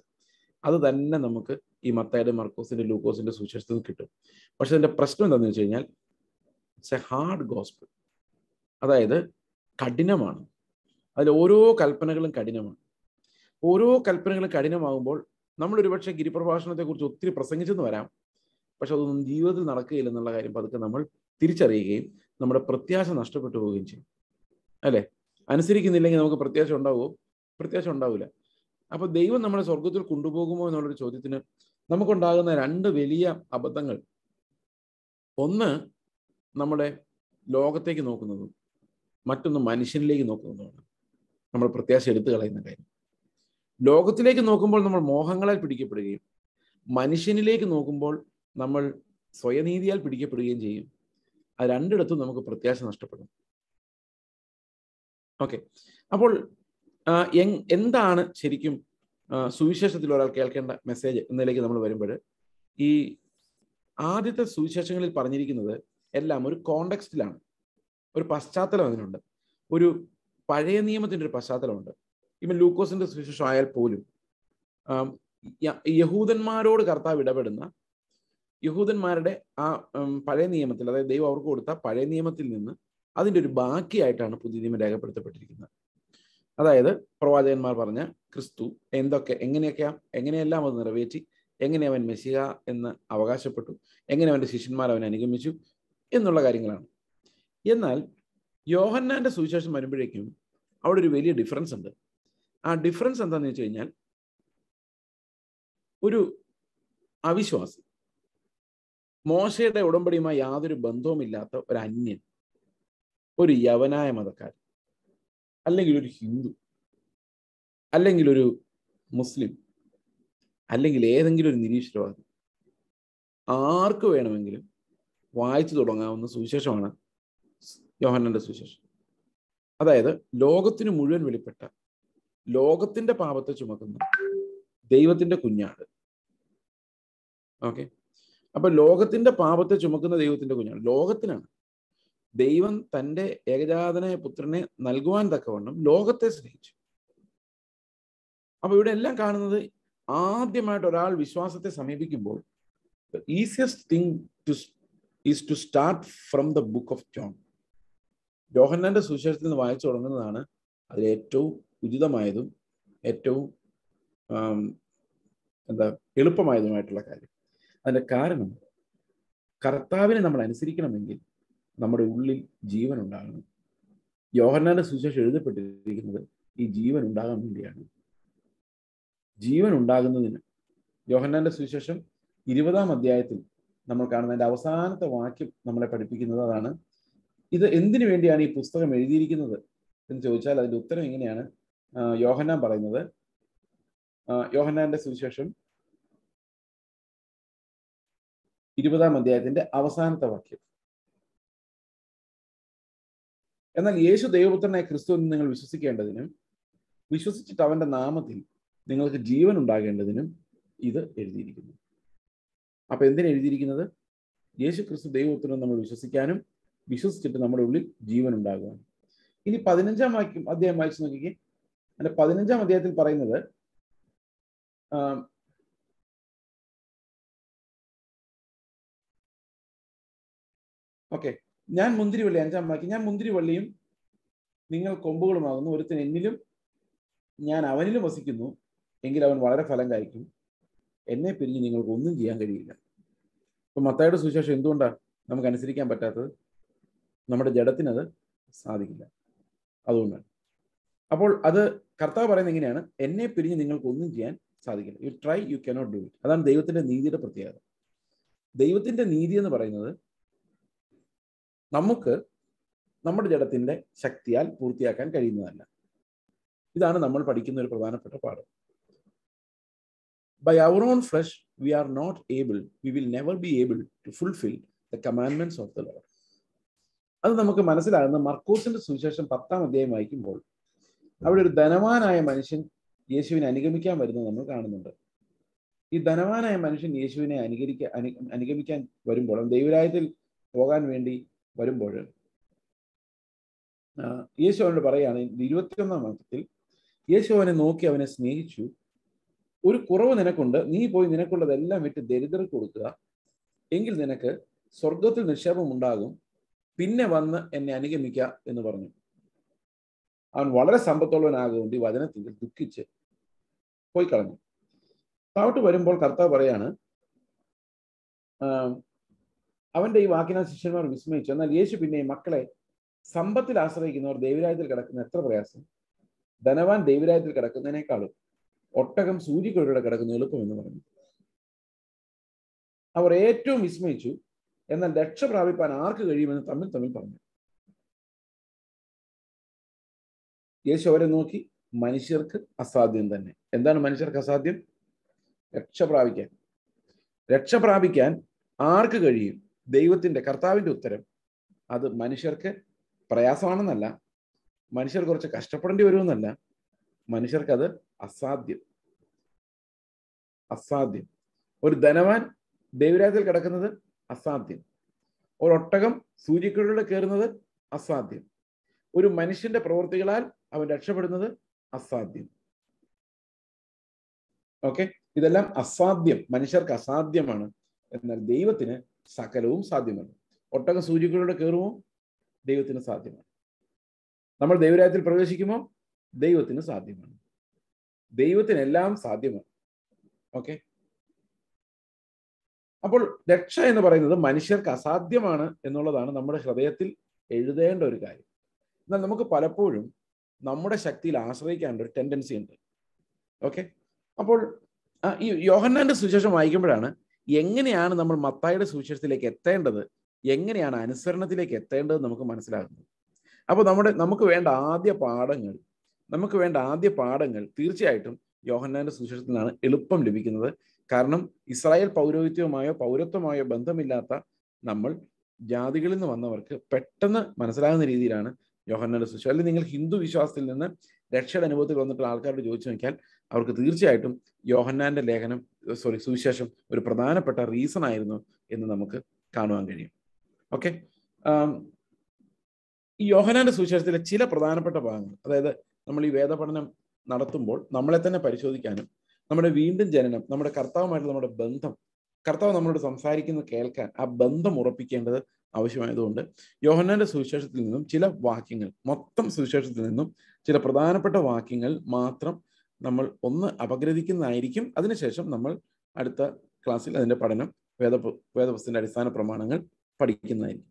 അത് തന്നെ നമുക്ക് ഈ മത്തായിയുടെ മർക്കോസിന്റെ ലൂക്കോസിന്റെ സുവിശേഷത്തിൽ കിട്ടും. പക്ഷെ അതിന്റെ പ്രശ്നം എന്താണെന്ന് വെച്ച് കഴിഞ്ഞാൽ ഇറ്റ്സ് എ ഹാർഡ് ഗോസ്പൽ. അതായത് കഠിനമാണ്. അതിൽ ഓരോ കൽപ്പനകളും കഠിനമാണ്. ഓരോ കൽപ്പനകളും കഠിനമാകുമ്പോൾ നമ്മൾ ഒരുപക്ഷെ ഗിരിപ്രഭാഷണത്തെ കുറിച്ച് ഒത്തിരി പ്രസംഗിച്ചെന്ന് വരാം, പക്ഷെ അതൊന്നും ജീവിതത്തിൽ നടക്കുകയില്ലെന്നുള്ള കാര്യം പതുക്കെ നമ്മൾ തിരിച്ചറിയുകയും നമ്മുടെ പ്രത്യാശ നഷ്ടപ്പെട്ടു പോവുകയും ചെയ്യും. അല്ലെ? അനുസരിക്കുന്നില്ലെങ്കിൽ നമുക്ക് പ്രത്യാശ ഉണ്ടാവുമോ? പ്രത്യാശ ഉണ്ടാവില്ല. അപ്പൊ ദൈവം നമ്മളെ സ്വർഗത്തിൽ കൊണ്ടുപോകുമോ എന്നുള്ളൊരു ചോദ്യത്തിന് നമുക്കുണ്ടാകുന്ന രണ്ട് വലിയ അബദ്ധങ്ങൾ. ഒന്ന് നമ്മുടെ ലോകത്തേക്ക് നോക്കുന്നതും മറ്റൊന്ന് മനുഷ്യനിലേക്ക് നോക്കുന്നതുമാണ് നമ്മൾ പ്രത്യാശ എടുത്തു കളയുന്ന കാര്യം. ലോകത്തിലേക്ക് നോക്കുമ്പോൾ നമ്മൾ മോഹങ്ങളാൽ പിടിക്കപ്പെടുകയും മനുഷ്യനിലേക്ക് നോക്കുമ്പോൾ നമ്മൾ സ്വയനീതിയാൽ പിടിക്കപ്പെടുകയും ചെയ്യും. അത് രണ്ടിടത്തും നമുക്ക് പ്രത്യാശ നഷ്ടപ്പെടും. ഓക്കെ, അപ്പോൾ എന്താണ് ശരിക്കും സുവിശേഷത്തിൽ ഒരാൾ കേൾക്കേണ്ട മെസ്സേജ് എന്നതിലേക്ക് നമ്മൾ വരുമ്പോൾ, ഈ ആദ്യത്തെ സുവിശേഷങ്ങളിൽ പറഞ്ഞിരിക്കുന്നത് എല്ലാം ഒരു കോണ്ടെക്സ്റ്റിലാണ്. ഒരു പശ്ചാത്തലം അതിനുണ്ട്. ഒരു പഴയ നിയമത്തിൻ്റെ ഒരു പശ്ചാത്തലമുണ്ട്. ഇവൻ ലൂക്കോസിന്റെ സുവിശേഷം ആയാൽ പോലും യഹൂദന്മാരോട് കർത്താവ് ഇടപെടുന്ന, യഹൂദന്മാരുടെ ആ പഴയ നിയമത്തിൽ, അതായത് ദൈവം അവർക്ക് കൊടുത്ത പഴയ നിയമത്തിൽ നിന്ന് അതിൻ്റെ ഒരു ബാക്കിയായിട്ടാണ് പുതിയ നിയമം രേഖപ്പെടുത്തപ്പെട്ടിരിക്കുന്നത്. അതായത് പ്രവാചകന്മാർ പറഞ്ഞ ക്രിസ്തു എങ്ങനെയെല്ലാം അത് നിറവേറ്റി, എങ്ങനെ അവൻ മെസ്സിഹ എന്ന് അവകാശപ്പെട്ടു, എങ്ങനെ അവൻ്റെ ശിഷ്യന്മാർ അവനെ അനുഗമിച്ചു എന്നുള്ള കാര്യങ്ങളാണ്. എന്നാൽ യോഹന്നാന്റെ സുവിശേഷം വരുമ്പോഴേക്കും അവിടെ ഒരു വലിയ ഡിഫറൻസ് ഉണ്ട്. ആ ഡിഫറൻസ് എന്താണെന്ന് വെച്ച് കഴിഞ്ഞാൽ, ഒരു അവിശ്വാസി, മോശയുടെ ഉടമ്പടിയുമായി യാതൊരു ബന്ധവുമില്ലാത്ത ഒരു അന്യൻ, ഒരു യവനായ മതക്കാരൻ, അല്ലെങ്കിൽ ഒരു ഹിന്ദു, അല്ലെങ്കിൽ ഒരു മുസ്ലിം, അല്ലെങ്കിൽ ഏതെങ്കിലും ഒരു നിരീശ്വരവാദി, ആർക്ക് വേണമെങ്കിലും വായിച്ചു തുടങ്ങാവുന്ന സുവിശേഷമാണ് യോഹന്നാന്റെ സുവിശേഷം. അതായത് ലോകത്തിന് മുഴുവൻ വെളിപ്പെട്ട, ലോകത്തിന്റെ പാപത്തെ ചുമക്കുന്ന ദൈവത്തിന്റെ കുഞ്ഞാട്. ഓക്കെ, അപ്പൊ ലോകത്തിന്റെ പാപത്തെ ചുമക്കുന്ന ദൈവത്തിന്റെ കുഞ്ഞാട് ലോകത്തിനാണ്. ദൈവം തൻ്റെ ഏകജാതനായ പുത്രനെ നൽകുവാൻ തക്കവണ്ണം ലോകത്തെ സ്നേഹിച്ചു. അപ്പൊ ഇവിടെ എല്ലാം കാണുന്നത്, ആദ്യമായിട്ട് ഒരാൾ വിശ്വാസത്തെ സമീപിക്കുമ്പോൾ the easiest thing is to start from the book of John. യോഹന്നാന്റെ സുവിശേഷത്തിൽ നിന്ന് വായിച്ചു തുടങ്ങുന്നതാണ് അതിൽ ഏറ്റവും ഉചിതമായതും ഏറ്റവും എളുപ്പമായതുമായിട്ടുള്ള കാര്യം. അതിന്റെ കാരണം, കർത്താവിനെ നമ്മൾ അനുസരിക്കണമെങ്കിൽ നമ്മുടെ ഉള്ളിൽ ജീവൻ ഉണ്ടാകണം. യോഹന്നാന്റെ സുവിശേഷം എഴുതപ്പെട്ടിരിക്കുന്നത് ഈ ജീവൻ ഉണ്ടാകാൻ വേണ്ടിയാണ്. ജീവൻ ഉണ്ടാകുന്നതിന് യോഹന്നാന്റെ സുവിശേഷം 20-ാം അധ്യായത്തിൽ നമ്മൾ കാണുന്നതിന്റെ അവസാനത്തെ വാക്യം നമ്മളെ പഠിപ്പിക്കുന്നത് അതാണ്. ഇത് എന്തിനു വേണ്ടിയാണ് ഈ പുസ്തകം എഴുതിയിരിക്കുന്നത് എന്ന് ചോദിച്ചാൽ അതിന്റെ ഉത്തരം ഇങ്ങനെയാണ് യോഹന്നാൻ പറയുന്നത്. യോഹന്നാന്റെ സുവിശേഷം 20-ാം അധ്യായത്തിന്റെ അവസാനത്തെ വാക്യം: എന്നാൽ യേശു ദൈവപുത്രനായ ക്രിസ്തു എന്ന് നിങ്ങൾ വിശ്വസിക്കേണ്ടതിനും വിശ്വസിച്ചിട്ട് അവന്റെ നാമത്തിൽ നിങ്ങൾക്ക് ജീവൻ ഉണ്ടാകേണ്ടതിനും ഇത് എഴുതിയിരിക്കുന്നു. അപ്പൊ എന്തിനാ എഴുതിയിരിക്കുന്നത്? യേശു ക്രിസ്തു ദൈവപുത്രൻ നമ്മൾ വിശ്വസിക്കാനും വിശ്വസിച്ചിട്ട് നമ്മുടെ ഉള്ളിൽ ജീവൻ ഉണ്ടാകുവാനും. ഇനി 15-ാം അധ്യായം വായിച്ചു നോക്കിക്കേ. അതിന്റെ 15-ാം അധ്യായത്തിൽ പറയുന്നത്, ഓക്കെ, ഞാൻ മുന്തിരിവള്ളി, 5-ാം വാക്യം, ഞാൻ മുന്തിരിവള്ളിയും നിങ്ങൾ കൊമ്പുകളുമാകുന്നു. ഒരുത്തൻ എന്നിലും ഞാൻ അവനിലും വസിക്കുന്നു എങ്കിൽ അവൻ വളരെ ഫലം കായ്ക്കും. എന്നെ പിരിഞ്ഞ് നിങ്ങൾക്ക് ഒന്നും ചെയ്യാൻ കഴിയില്ല. ഇപ്പൊ മത്തായിയുടെ സുവിശേഷം എന്തുകൊണ്ടാണ് നമുക്ക് അനുസരിക്കാൻ പറ്റാത്തത്? നമ്മുടെ ജഡത്തിനത് സാധിക്കില്ല, അതുകൊണ്ടാണ്. അപ്പോൾ അത് കർത്താവ് പറയുന്നത് എങ്ങനെയാണ്? എന്നെ പിരിഞ്ഞ് നിങ്ങൾക്ക് ഒന്നും ചെയ്യാൻ സാധിക്കില്ല. You try, you cannot do it. അതാണ് ദൈവത്തിന്റെ നീതിയുടെ പ്രത്യേകത. ദൈവത്തിന്റെ നീതി എന്ന് പറയുന്നത് നമുക്ക് നമ്മുടെ ജഡത്തിന്റെ ശക്തിയാൽ പൂർത്തിയാക്കാൻ കഴിയുന്നതല്ല. ഇതാണ് നമ്മൾ പഠിക്കുന്ന ഒരു പ്രധാനപ്പെട്ട പാഠം. By our own flesh, we are not able, we will never be able to fulfill the commandments of the Lord. അത് നമുക്ക് മനസ്സിലാകുന്ന മർക്കോസിന്റെ സുവിശേഷം 10-ാം അധ്യായം വായിക്കുമ്പോൾ അവിടെ ഒരു ധനവാനായ മനുഷ്യൻ യേശുവിനെ അനുഗമിക്കാൻ വരുന്നത് നമ്മൾ കാണുന്നുണ്ട്. ഈ ധനവാനായ മനുഷ്യൻ യേശുവിനെ അനുഗമിക്കാൻ വരുമ്പോൾ, ദൈവരാജ്യത്തിൽ പോകാൻ വേണ്ടി വരുമ്പോൾ യേശു അവനോട് പറയുകയാണ്, 21-ാം വാക്യത്തിൽ, യേശു അവനെ നോക്കി അവനെ സ്നേഹിച്ചു. ഒരു കുറവ് നിനക്കുണ്ട്, നീ പോയി നിനക്കുള്ളതെല്ലാം വിറ്റ് ദരിദ്രർക്ക് കൊടുക്കുക, എങ്കിൽ നിനക്ക് സ്വർഗത്തിൽ നിക്ഷേപം ഉണ്ടാകും, പിന്നെ വന്ന് എന്നെ അനുഗമിക്കുക എന്ന് പറഞ്ഞു. അവൻ വളരെ സമ്പത്തുള്ളവനാകൊണ്ട് ഈ വചനത്തിൽ ദുഃഖിച്ച് പോയി കളഞ്ഞു. താഴോട്ട് വരുമ്പോൾ കർത്താവ് പറയാണ്, അവന്റെ ഈ വാക്കിനാൽ ശിഷ്യന്മാർ വിസ്മയിച്ചു. എന്നാൽ യേശു പിന്നെ, മക്കളെ, സമ്പത്തിൽ ആശ്രയിക്കുന്നവർ ദൈവരാജ്യത്തിൽ കിടക്കുന്ന എത്ര പ്രയാസം! ധനവാൻ ദൈവരാജ്യത്തിൽ കിടക്കുന്നതിനേക്കാളും ഒട്ടകം സൂചിക്കൊഴിയുടെ കിടക്കുന്ന എളുപ്പം എന്ന് പറഞ്ഞു. അവർ ഏറ്റവും വിസ്മയിച്ചു. എന്നാൽ രക്ഷ പ്രാപിപ്പാൻ ആർക്ക് കഴിയുമെന്ന് തമ്മിൽ പറഞ്ഞു. യേശു അവരെ നോക്കി, മനുഷ്യർക്ക് അസാധ്യം തന്നെ. എന്താണ് മനുഷ്യർക്ക് അസാധ്യം? രക്ഷ പ്രാപിക്കാൻ ആർക്ക് കഴിയും? ദൈവത്തിന്റെ, കർത്താവിന്റെ ഉത്തരം അത് മനുഷ്യർക്ക് പ്രയാസമാണെന്നല്ല, മനുഷ്യർ കുറച്ച് കഷ്ടപ്പെടേണ്ടി വരുമെന്നല്ല, മനുഷ്യർക്ക് അത് അസാധ്യം. ഒരു ധനവാൻ ദൈവരാജ്യത്തിൽ കിടക്കുന്നത് അസാധ്യം. ഒരു ഒട്ടകം സൂചിക്കുഴലിൽ കയറുന്നത് അസാധ്യം. ഒരു മനുഷ്യന്റെ പ്രവൃത്തികളാൽ അവൻ രക്ഷപ്പെടുന്നത് അസാധ്യം. ഓക്കെ, ഇതെല്ലാം അസാധ്യം, മനുഷ്യർക്ക് അസാധ്യമാണ്. എന്നാൽ ദൈവത്തിന് സകലവും സാധ്യമാണ്. ഒട്ടകം സൂചിക്കുഴലിൽ കയറുമോ? ദൈവത്തിന് സാധ്യമാണ്. നമ്മൾ ദൈവരാജ്യത്തിൽ പ്രവേശിക്കുമോ? ദൈവത്തിന് സാധ്യമാണ്. ദൈവത്തിനെല്ലാം സാധ്യമാണ്. ഓക്കെ, അപ്പോൾ രക്ഷ എന്ന് പറയുന്നത് മനുഷ്യർക്ക് അസാധ്യമാണ് എന്നുള്ളതാണ് നമ്മുടെ ഹൃദയത്തിൽ എഴുതേണ്ട ഒരു കാര്യം. എന്നാൽ നമുക്ക് പലപ്പോഴും നമ്മുടെ ശക്തിയിൽ ആശ്രയിക്കാനുള്ള ഒരു ടെൻഡൻസി ഉണ്ട്. ഓക്കെ, അപ്പോൾ ഈ യോഹന്നാന്റെ സുവിശേഷം വായിക്കുമ്പോഴാണ് എങ്ങനെയാണ് നമ്മൾ മത്തായിയുടെ സുവിശേഷത്തിലേക്ക് എത്തേണ്ടത്, എങ്ങനെയാണ് അനുസരണത്തിലേക്ക് എത്തേണ്ടത് നമുക്ക് മനസ്സിലാകുന്നത്. അപ്പോൾ നമുക്ക് വേണ്ട ആദ്യ പാഠങ്ങൾ തീർച്ചയായിട്ടും യോഹന്നാന്റെ സുവിശേഷത്തിൽ നിന്നാണ് എളുപ്പം ലഭിക്കുന്നത്. കാരണം ഇസ്രായേൽ പൗരത്വമായോ ബന്ധമില്ലാത്ത നമ്മൾ, ജാതികളിൽ നിന്ന് വന്നവർക്ക് പെട്ടെന്ന് മനസ്സിലാകുന്ന രീതിയിലാണ് യോഹന്നാന്റെ സുവിശേഷം. അല്ലെങ്കിൽ നിങ്ങൾ ഹിന്ദു വിശ്വാസത്തിൽ നിന്ന് രക്ഷയുടെ അനുഭവത്തിൽ വന്നിട്ടുള്ള ആൾക്കാരോട് ചോദിച്ചു നോക്കിയാൽ അവർക്ക് തീർച്ചയായിട്ടും യോഹന്നാന്റെ സുവിശേഷം ഒരു പ്രധാനപ്പെട്ട റീസൺ ആയിരുന്നു എന്ന് നമുക്ക് കാണുവാൻ കഴിയും. ഓക്കെ, ഈ യോഹന്നാന്റെ സുവിശേഷത്തിലെ ചില പ്രധാനപ്പെട്ട ഭാഗങ്ങൾ, അതായത് നമ്മൾ ഈ വേദപഠനം നടത്തുമ്പോൾ നമ്മളെ തന്നെ പരിശോധിക്കാനും, നമ്മുടെ വീണ്ടും ജനനം, നമ്മുടെ കർത്താവുമായിട്ടുള്ള നമ്മുടെ ബന്ധം, കർത്താവ് നമ്മളോട് സംസാരിക്കുന്നത് കേൾക്കാൻ ആ ബന്ധം ഉറപ്പിക്കേണ്ടത് ആവശ്യമായതുകൊണ്ട് യോഹന്നാന്റെ സുവിശേഷത്തിൽ നിന്നും ചില വാക്യങ്ങൾ, മൊത്തം സുവിശേഷത്തിൽ നിന്നും ചില പ്രധാനപ്പെട്ട വാക്യങ്ങൾ മാത്രം നമ്മൾ ഒന്ന് അപഗ്രഥിക്കുന്നതായിരിക്കും. അതിനുശേഷം നമ്മൾ അടുത്ത ക്ലാസ്സിൽ അതിന്റെ പഠനം, വേദപുസ്തകത്തിന്റെ അടിസ്ഥാന പ്രമാണങ്ങൾ പഠിക്കുന്നതായിരിക്കും.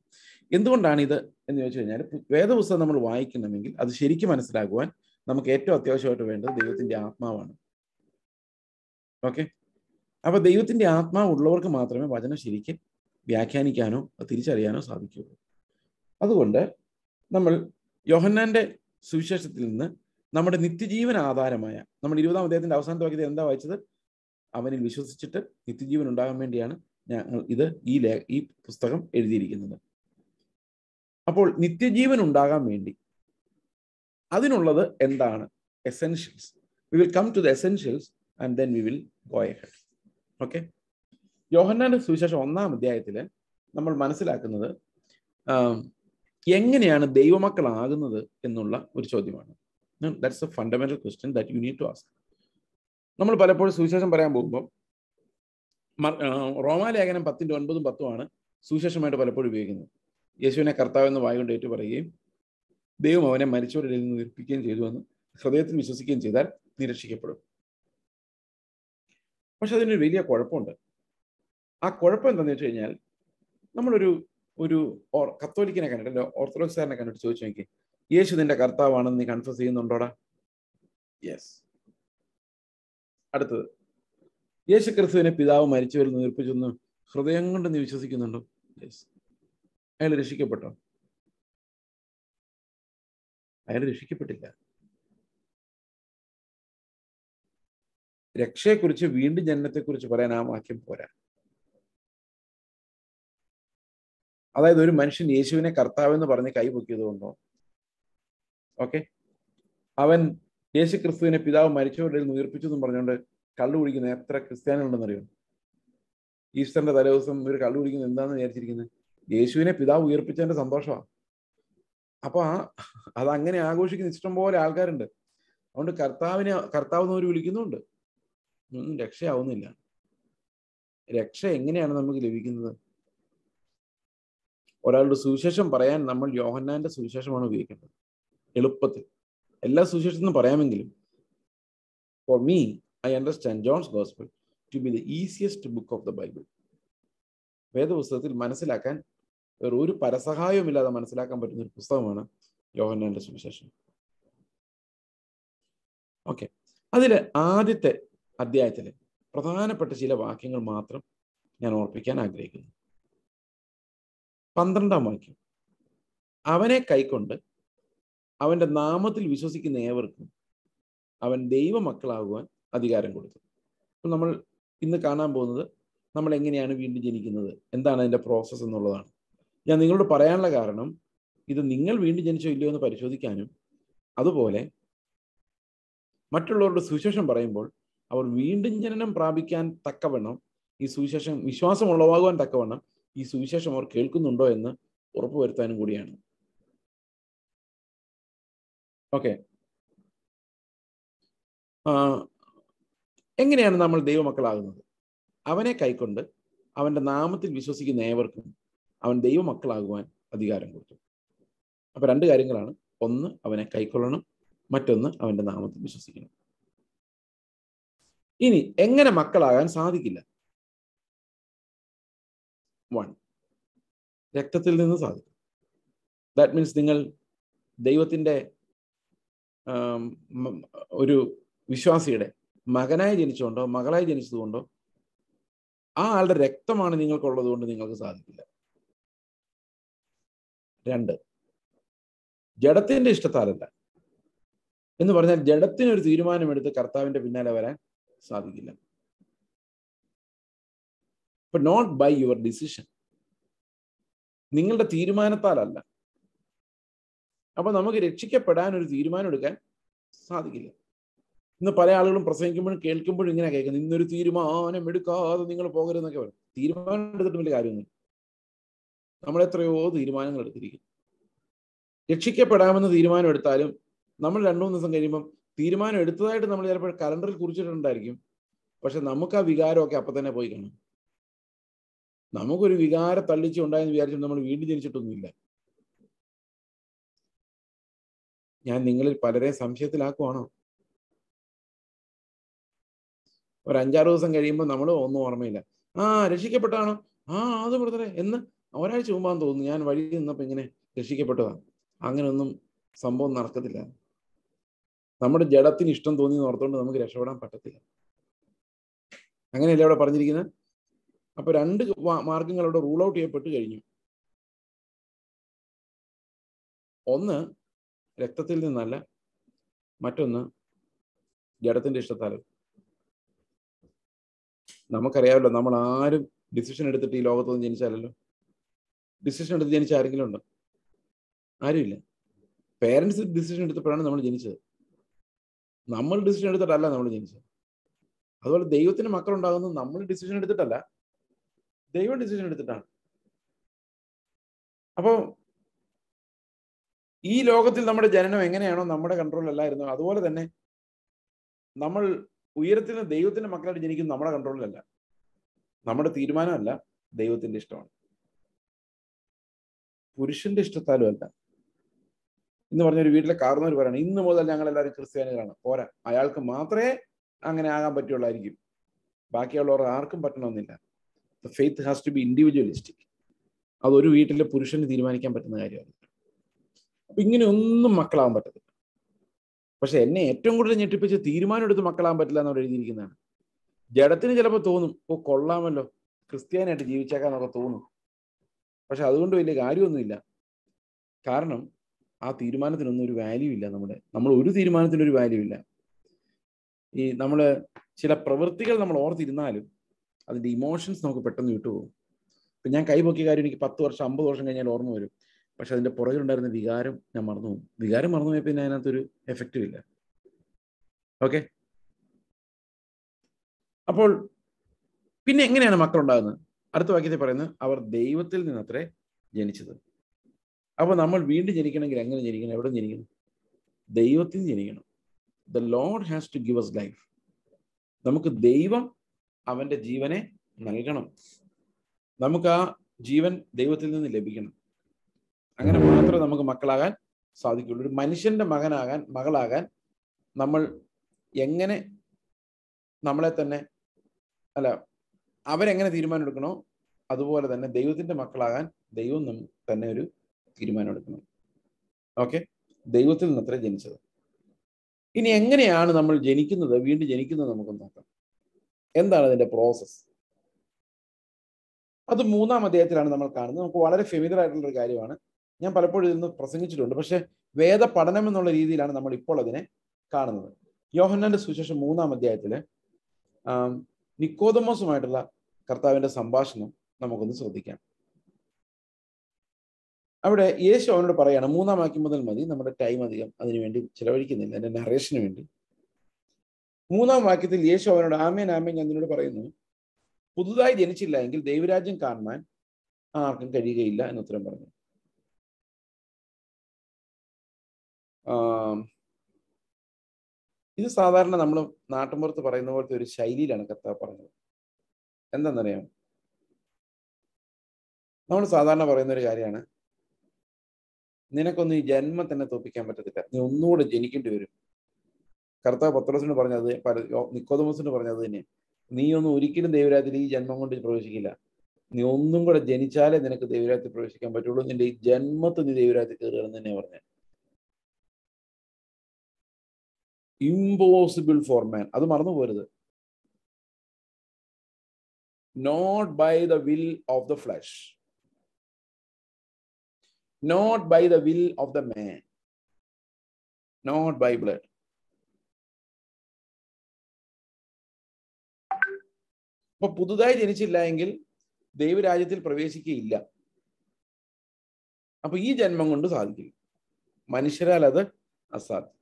എന്തുകൊണ്ടാണ് ഇത് എന്ന് ചോദിച്ചു കഴിഞ്ഞാൽ, വേദപുസ്തകം നമ്മൾ വായിക്കണമെങ്കിൽ അത് ശരിക്കും മനസ്സിലാക്കുവാൻ നമുക്ക് ഏറ്റവും അത്യാവശ്യമായിട്ട് വേണ്ടത് ദൈവത്തിന്റെ ആത്മാവാണ്. ഓക്കെ, അപ്പൊ ദൈവത്തിന്റെ ആത്മാവ് ഉള്ളവർക്ക് മാത്രമേ വചനം ശരിക്കും വ്യാഖ്യാനിക്കാനോ തിരിച്ചറിയാനോ സാധിക്കുകയുള്ളൂ. അതുകൊണ്ട് നമ്മൾ യോഹന്നാന്റെ സുവിശേഷത്തിൽ നിന്ന് നമ്മുടെ നിത്യജീവൻ ആധാരമായ, നമ്മൾ 20-ാം അധ്യായത്തിന്റെ അവസാനത്തെ വാക്യത്തിൽ എന്താ വായിച്ചത്? അവനിൽ വിശ്വസിച്ചിട്ട് നിത്യജീവൻ ഉണ്ടാകാൻ വേണ്ടിയാണ് ഞങ്ങൾ ഈ പുസ്തകം എഴുതിയിരിക്കുന്നത്. അപ്പോൾ നിത്യജീവൻ ഉണ്ടാകാൻ വേണ്ടി അതിനുള്ളത് എന്താണ്? Essentials. We will come to the essentials and then we will go ahead. Okay, യോഹന്നാന്റെ സുവിശേഷം 1-ാം അധ്യായത്തിൽ നമ്മൾ മനസ്സിലാക്കുന്നത് എങ്ങനെയാണ് ദൈവമക്കളാകുന്നത് എന്നുള്ള ഒരു ചോദ്യമാണ്. That's a fundamental question that you need to ask. നമ്മൾ പലപ്പോഴും സുവിശേഷം പറയാൻ പോകുമ്പോൾ റോമാലേഖനം 10:9 10 സുവിശേഷമായിട്ട് പലപ്പോഴും ഉപയോഗിക്കുന്നത്. യേശുവിനെ കർത്താവ് എന്ന് വായുകൊണ്ട് ഏറ്റു പറയുകയും ദൈവം അവനെ മരിച്ചവരുടെ ഇടയിൽ നിന്ന് ഉയർപ്പിക്കുകയും ചെയ്തു എന്ന് ഹൃദയത്തിൽ വിശ്വസിക്കുകയും ചെയ്താൽ നീ രക്ഷിക്കപ്പെടും. പക്ഷെ അതിനൊരു വലിയ കുഴപ്പമുണ്ട്. ആ കുഴപ്പം എന്താണെന്ന് വെച്ച് കഴിഞ്ഞാൽ, നമ്മളൊരു കത്തോലിക്കനെ കണ്ടിട്ട്, ഓർത്തഡോക്സുകാരനെ കണ്ടിട്ട് ചോദിച്ചു നോക്കി, യേശു നിന്റെ കർത്താവാണെന്ന് നീ കൺഫസ് ചെയ്യുന്നുണ്ടോടാ? യെസ്. അടുത്തത്, യേശു ക്രിസ്തുവിനെ പിതാവ് മരിച്ചവരിൽ നിന്ന് ഉയർപ്പിച്ചെന്ന് ഹൃദയം കൊണ്ട് നീ വിശ്വസിക്കുന്നുണ്ടോ? യെസ്. അയാൾ രക്ഷിക്കപ്പെട്ടോ? അയാൾ രക്ഷിക്കപ്പെട്ടില്ല. രക്ഷയെക്കുറിച്ച്, വീണ്ടും ജനനത്തെക്കുറിച്ച് പറയാൻ ആ വാക്യം പോരാ. അതായത് ഒരു മനുഷ്യൻ യേശുവിനെ കർത്താവെന്ന് പറഞ്ഞ് കൈപൊക്കിയത് കൊണ്ടോ, ഓക്കെ, അവൻ യേശു ക്രിസ്തുവിനെ പിതാവ് മരിച്ചവരുടെ നിന്ന് ഉയർപ്പിച്ചു എന്നും പറഞ്ഞുകൊണ്ട് കള്ളു കുടിക്കുന്ന എത്ര ക്രിസ്ത്യാനികളുണ്ടെന്നറിയോ? ഈസ്റ്ററിന്റെ തലേദിവസം ഒരു കള്ളു കുടിക്കുന്നത് എന്താണെന്ന് വിചാരിച്ചിരിക്കുന്നത്? യേശുവിനെ പിതാവ് ഉയർപ്പിച്ചതിന്റെ സന്തോഷമാണ്. അപ്പൊ അതങ്ങനെ ആഘോഷിക്കുന്ന ഇഷ്ടംപോലെ ആൾക്കാരുണ്ട്. അതുകൊണ്ട് കർത്താവ് എന്നവർ വിളിക്കുന്നുണ്ട്. ഒന്നും രക്ഷയാവുന്നില്ല. രക്ഷ എങ്ങനെയാണ് നമുക്ക് ലഭിക്കുന്നത്? ഒരാളുടെ സുവിശേഷം പറയാൻ നമ്മൾ യോഹന്നാന്റെ സുവിശേഷമാണ് ഉപയോഗിക്കേണ്ടത്. എളുപ്പത്തിൽ എല്ലാ സുവിശേഷത്തിനും പറയാമെങ്കിലും, for me I understand John's gospel to be the easiest book of the Bible. വേദപുസ്തകത്തിൽ മനസ്സിലാക്കാൻ വേറെ ഒരു പരസഹായവുമില്ലാതെ മനസ്സിലാക്കാൻ പറ്റുന്ന ഒരു പുസ്തകമാണ് യോഹന്നാന്റെ സുവിശേഷം. ഓക്കെ, അതിൽ ആദ്യത്തെ അധ്യായത്തിലെ പ്രധാനപ്പെട്ട ചില വാക്യങ്ങൾ മാത്രം ഞാൻ ഓർപ്പിക്കാൻ ആഗ്രഹിക്കുന്നു. 12-ാം വാക്യം, അവനെ കൈക്കൊണ്ട് അവന്റെ നാമത്തിൽ വിശ്വസിക്കുന്ന ഏവർക്കും അവൻ ദൈവമക്കളാകുവാൻ അധികാരം കൊടുത്തു. അപ്പം നമ്മൾ ഇന്ന് കാണാൻ പോകുന്നത് നമ്മൾ എങ്ങനെയാണ് വീണ്ടും ജനിക്കുന്നത്, എന്താണ് അതിൻ്റെ പ്രോസസ്സ് എന്നുള്ളതാണ്. ഞാൻ നിങ്ങളോട് പറയാനുള്ള കാരണം, ഇത് നിങ്ങൾ വീണ്ടും ജനിച്ചോ ഇല്ലയോ എന്ന് പരിശോധിക്കാനും, അതുപോലെ മറ്റുള്ളവരുടെ സുവിശേഷം പറയുമ്പോൾ അവർ വീണ്ടും ജനനം പ്രാപിക്കാൻ തക്കവണ്ണം ഈ സുവിശേഷം, വിശ്വാസം ഉളവാകുവാൻ തക്കവണ്ണം ഈ സുവിശേഷം അവർ കേൾക്കുന്നുണ്ടോ എന്ന് ഉറപ്പുവരുത്താനും കൂടിയാണ്. ഓക്കെ, എങ്ങനെയാണ് നമ്മൾ ദൈവമക്കളാകുന്നത്? അവനെ കൈക്കൊണ്ട് അവന്റെ നാമത്തിൽ വിശ്വസിക്കുന്ന ഏവർക്കും അവൻ ദൈവമക്കളാകുവാൻ അധികാരം കൊടുത്തു. അപ്പൊ 2 കാര്യങ്ങളാണ്. ഒന്ന്, അവനെ കൈക്കൊള്ളണം. മറ്റൊന്ന്, അവന്റെ നാമത്തിൽ വിശ്വസിക്കണം. ഇനി എങ്ങനെ മക്കളാകാൻ സാധിക്കില്ല? 1, രക്തത്തിൽ നിന്ന് സാധിക്കും. ദാറ്റ് മീൻസ് നിങ്ങൾ ദൈവത്തിന്റെ ഒരു വിശ്വാസിയുടെ മകനായി ജനിച്ചുകൊണ്ടോ മകളായി ജനിച്ചതുകൊണ്ടോ ആ ആളുടെ രക്തമാണ് നിങ്ങൾക്കുള്ളത് കൊണ്ട് നിങ്ങൾക്ക് സാധിക്കില്ല. 2, ജഡത്തിന്റെ ഇഷ്ടത്താലല്ല. എന്ന് പറഞ്ഞാൽ ജഡത്തിനൊരു തീരുമാനമെടുത്ത് കർത്താവിന്റെ പിന്നാലെ വരാൻ സാധിക്കില്ല. നോട്ട് ബൈ യുവർ ഡിസിഷൻ, നിങ്ങളുടെ തീരുമാനത്താലല്ല. അപ്പൊ നമുക്ക് രക്ഷിക്കപ്പെടാൻ ഒരു തീരുമാനം എടുക്കാൻ സാധിക്കില്ല. ഇന്ന് പല ആളുകളും പ്രസംഗിക്കുമ്പോഴും കേൾക്കുമ്പോഴും ഇങ്ങനെ കേൾക്കുന്നത്, ഇന്നൊരു തീരുമാനം എടുക്കാതെ നിങ്ങൾ പോകരുതെന്നൊക്കെ പറയും. തീരുമാനം എടുത്തിട്ട് വലിയ കാര്യമൊന്നും. നമ്മൾ എത്രയോ തീരുമാനങ്ങൾ എടുത്തിരിക്കും. രക്ഷിക്കപ്പെടാമെന്ന് തീരുമാനം എടുത്താലും നമ്മൾ 2-3 ദിവസം കഴിയുമ്പം തീരുമാനം എടുത്തതായിട്ട് നമ്മൾ ചിലപ്പോൾ കലണ്ടറിൽ കുറിച്ചിട്ടുണ്ടായിരിക്കും. പക്ഷെ നമുക്ക് ആ വികാരമൊക്കെ അപ്പം തന്നെ പോയി കാണും. നമുക്കൊരു വികാരം തള്ളിച്ച് ഉണ്ടായെന്ന് വിചാരിച്ചിട്ട് നമ്മൾ വീണ്ടും ജനിച്ചിട്ടൊന്നുമില്ല. ഞാൻ നിങ്ങളിൽ പലരെ സംശയത്തിലാക്കുവാണോ? ഒരു 5-6 ദിവസം കഴിയുമ്പോൾ നമ്മൾ ഒന്നും ഓർമ്മയില്ല. രക്ഷിക്കപ്പെട്ടാണോ? അത് ബ്രദറെ എന്ന് ഒരാഴ്ച മുമ്പാന്ന് തോന്നുന്നു ഞാൻ വഴി നിന്നപ്പോൾ ഇങ്ങനെ രക്ഷിക്കപ്പെട്ടതാണ്. അങ്ങനെയൊന്നും സംഭവം നടക്കത്തില്ല. നമ്മുടെ ജഡത്തിന് ഇഷ്ടം തോന്നി ഓർത്തുകൊണ്ട് നമുക്ക് രക്ഷപ്പെടാൻ പറ്റത്തില്ല. അങ്ങനെയല്ലേ അവിടെ പറഞ്ഞിരിക്കുന്നത്? അപ്പൊ 2 മാർഗങ്ങൾ അവിടെ റൂൾ ഔട്ട് ചെയ്യപ്പെട്ട് കഴിഞ്ഞു. ഒന്ന്, രക്തത്തിൽ നിന്നല്ല. മറ്റൊന്ന്, ജഡത്തിന്റെ ഇഷ്ടത്താലും. നമുക്കറിയാമല്ലോ, നമ്മൾ ആരും ഡിസിഷൻ എടുത്തിട്ട് ഈ ലോകത്തൊന്നും ജനിച്ചാലല്ലോ. ഡിസിഷൻ എടുത്ത് ജനിച്ച ആരെങ്കിലും ഉണ്ടോ? ആരുമില്ല. പേരൻസ് ഡിസിഷൻ എടുത്തപ്പോഴാണ് നമ്മൾ ജനിച്ചത്. നമ്മൾ ഡിസിഷൻ എടുത്തിട്ടല്ല നമ്മൾ ജനിച്ചത്. അതുപോലെ ദൈവത്തിന് മക്കളുണ്ടാകുന്നത് നമ്മൾ ഡിസിഷൻ എടുത്തിട്ടല്ല, ദൈവം ഡിസിഷൻ എടുത്തിട്ടാണ്. അപ്പോൾ ഈ ലോകത്തിൽ നമ്മുടെ ജനനം എങ്ങനെയാണോ നമ്മുടെ കൺട്രോളിലല്ലായിരുന്നു, അതുപോലെ തന്നെ നമ്മൾ ഉയരത്തിൽ നിന്ന് ദൈവത്തിന്റെ മക്കളായിട്ട് ജനിക്കുന്നത് നമ്മുടെ കൺട്രോളിലല്ല, നമ്മുടെ തീരുമാനമല്ല, ദൈവത്തിന്റെ ഇഷ്ടമാണ്. പുരുഷന്റെ ഇഷ്ടത്താലും അല്ല, എന്ന് പറഞ്ഞ ഒരു വീട്ടിലെ കാർന്നവർ പറയണം, ഇന്ന് മുതൽ ഞങ്ങൾ എല്ലാവരും ക്രിസ്ത്യാനികളാണ്. പോരാ, അയാൾക്ക് മാത്രമേ അങ്ങനെ ആകാൻ പറ്റുള്ളായിരിക്കും, ബാക്കിയുള്ളവർ ആർക്കും പറ്റണമെന്നില്ല. Faith has to be individualistic. അതൊരു വീട്ടിലെ പുരുഷന് തീരുമാനിക്കാൻ പറ്റുന്ന കാര്യമാണ്. അപ്പൊ ഇങ്ങനെ ഒന്നും മക്കളാവാൻ പറ്റത്തില്ല. പക്ഷെ എന്നെ ഏറ്റവും കൂടുതൽ ഞെട്ടിപ്പിച്ച് തീരുമാനം എടുത്ത് മക്കളാവാൻ പറ്റില്ല എന്നവിടെ എഴുതിയിരിക്കുന്നതാണ്. ജഡത്തിന് ചിലപ്പോൾ തോന്നും, ഓ കൊള്ളാമല്ലോ, ക്രിസ്ത്യാനായിട്ട് ജീവിച്ചേക്കാന്നൊക്കെ തോന്നും. പക്ഷെ അതുകൊണ്ട് വലിയ കാര്യമൊന്നുമില്ല. കാരണം ആ തീരുമാനത്തിനൊന്നും ഒരു വാല്യൂ ഇല്ല. നമ്മൾ ഒരു തീരുമാനത്തിനൊരു വാല്യൂ ഇല്ല. ഈ നമ്മൾ ചില പ്രവൃത്തികൾ നമ്മൾ ഓർത്തിരുന്നാലും അതിൻ്റെ ഇമോഷൻസ് നമുക്ക് പെട്ടെന്ന് വിട്ടുപോകും. ഇപ്പം ഞാൻ കൈപൊക്കിയ കാര്യം എനിക്ക് 10 വർഷം 50 വർഷം കഴിഞ്ഞാൽ ഓർമ്മ വരും. പക്ഷെ അതിൻ്റെ പുറകിലുണ്ടായിരുന്ന വികാരം ഞാൻ മറന്നുപോകും. വികാരം മറന്നുപോയി പിന്നെ അതിനകത്തൊരു എഫക്റ്റും ഇല്ല. ഓക്കെ, അപ്പോൾ പിന്നെ എങ്ങനെയാണ് മക്കളുണ്ടാകുന്നത്? അടുത്ത വാക്യത്തിൽ പറയുന്നത്, അവർ ദൈവത്തിൽ നിന്നത്രേ ജനിച്ചത്. അപ്പോൾ നമ്മൾ വീണ്ടും ജനിക്കണമെങ്കിൽ എങ്ങനെ ജനിക്കണം? എവിടെ ജനിക്കണം? ദൈവത്തിൽ ജനിക്കണം. The Lord has to give us life. നമുക്ക് ദൈവം അവൻ്റെ ജീവനെ നൽകണം. നമുക്ക് ആ ജീവൻ ദൈവത്തിൽ നിന്ന് ലഭിക്കണം. അങ്ങനെ മാത്രമേ നമുക്ക് മക്കളാകാൻ സാധിക്കുള്ളൂ. ഒരു മനുഷ്യന്റെ മകളാകാൻ നമ്മൾ എങ്ങനെ നമ്മളെ തന്നെ അവരെങ്ങനെ തീരുമാനം എടുക്കണോ അതുപോലെ തന്നെ ദൈവത്തിന്റെ മക്കളാകാൻ ദൈവം തന്നെ ഒരു തീരുമാനം എടുക്കണം. ഓക്കെ, ദൈവത്തിൽ നിന്നത്രേ ജനിച്ചത്. ഇനി എങ്ങനെയാണ് നമ്മൾ ജനിക്കുന്നത്, വീണ്ടും ജനിക്കുന്നത് നമുക്കൊന്ന് നോക്കാം. എന്താണ് അതിന്റെ പ്രോസസ്? അത് 3-ാം അധ്യായത്തിലാണ് നമ്മൾ കാണുന്നത്. നമുക്ക് വളരെ ഫെമിലിയർ ആയിട്ടുള്ള ഒരു കാര്യമാണ്. ഞാൻ പലപ്പോഴും ഇതിന്ന് പ്രസംഗിച്ചിട്ടുണ്ട്. പക്ഷെ വേദ പഠനം എന്നുള്ള രീതിയിലാണ് നമ്മൾ ഇപ്പോൾ അതിനെ കാണുന്നത്. യോഹന്നാന്റെ സുവിശേഷം 3-ാം അധ്യായത്തില് നിക്കോദമോസുമായിട്ടുള്ള കർത്താവിന്റെ സംഭാഷണം നമുക്കൊന്ന് ശ്രദ്ധിക്കാം. അവിടെ യേശു അവനോട് പറയാണ്, 3-ാം വാക്യം മുതൽ മതി, നമ്മുടെ ടൈം അധികം അതിനുവേണ്ടി ചിലവഴിക്കുന്നില്ല, എൻ്റെ നറേഷന് വേണ്ടി. 3-ാം വാക്യത്തിൽ യേശു അവനോട്, ആമേൻ ആമേൻ ഞാൻ നിന്നോട് പറയുന്നു, പുതുതായി ജനിച്ചില്ല എങ്കിൽ ദൈവരാജ്യം കാണുവാൻ ആർക്കും കഴിയുകയില്ല എന്ന് ഉത്തരം പറഞ്ഞു. ഇത് സാധാരണ നമ്മൾ നാട്ടുമ്പുറത്ത് പറയുന്ന പോലത്തെ ഒരു ശൈലിയിലാണ് കർത്താവ് പറഞ്ഞത്. എന്താണെന്നറിയാം, നമ്മൾ സാധാരണ പറയുന്ന ഒരു കാര്യമാണ്, നിനക്കൊന്നും ഈ ജന്മം തന്നെ തോൽപ്പിക്കാൻ പറ്റത്തില്ല, നീ ഒന്നുകൂടെ ജനിക്കേണ്ടി വരും. കർത്താവ് പത്രോസിനോട് പറഞ്ഞത്, നിക്കോദമോസിനോട് പറഞ്ഞത് തന്നെ, നീ ഒന്നും ഒരിക്കലും ദൈവരാജ്യത്തിൽ ഈ ജന്മം കൊണ്ട് പ്രവേശിക്കില്ല, നീ ഒന്നും കൂടെ ജനിച്ചാലേ നിനക്ക് ദൈവരാജ്യത്തിൽ പ്രവേശിക്കാൻ പറ്റുള്ളൂ, നിന്റെ ഈ ജന്മത്തിൽ നീ ദൈവരാജ്യത്തിൽ കയറുകയെന്ന് തന്നെ പറഞ്ഞത്. ഇമ്പോസിബിൾ ഫോർ മാൻ, അത് മറന്നു പോരുത്. Not by the will of the flesh, not by the will of the man, not by blood. അപ്പൊ പുതുതായി ജനിച്ചില്ല എങ്കിൽ ദൈവരാജ്യത്തിൽ പ്രവേശിക്കുകയില്ല. അപ്പൊ ഈ ജന്മം കൊണ്ട് സാധിക്കില്ല, മനുഷ്യരാൽ അത് അസാധ്യം.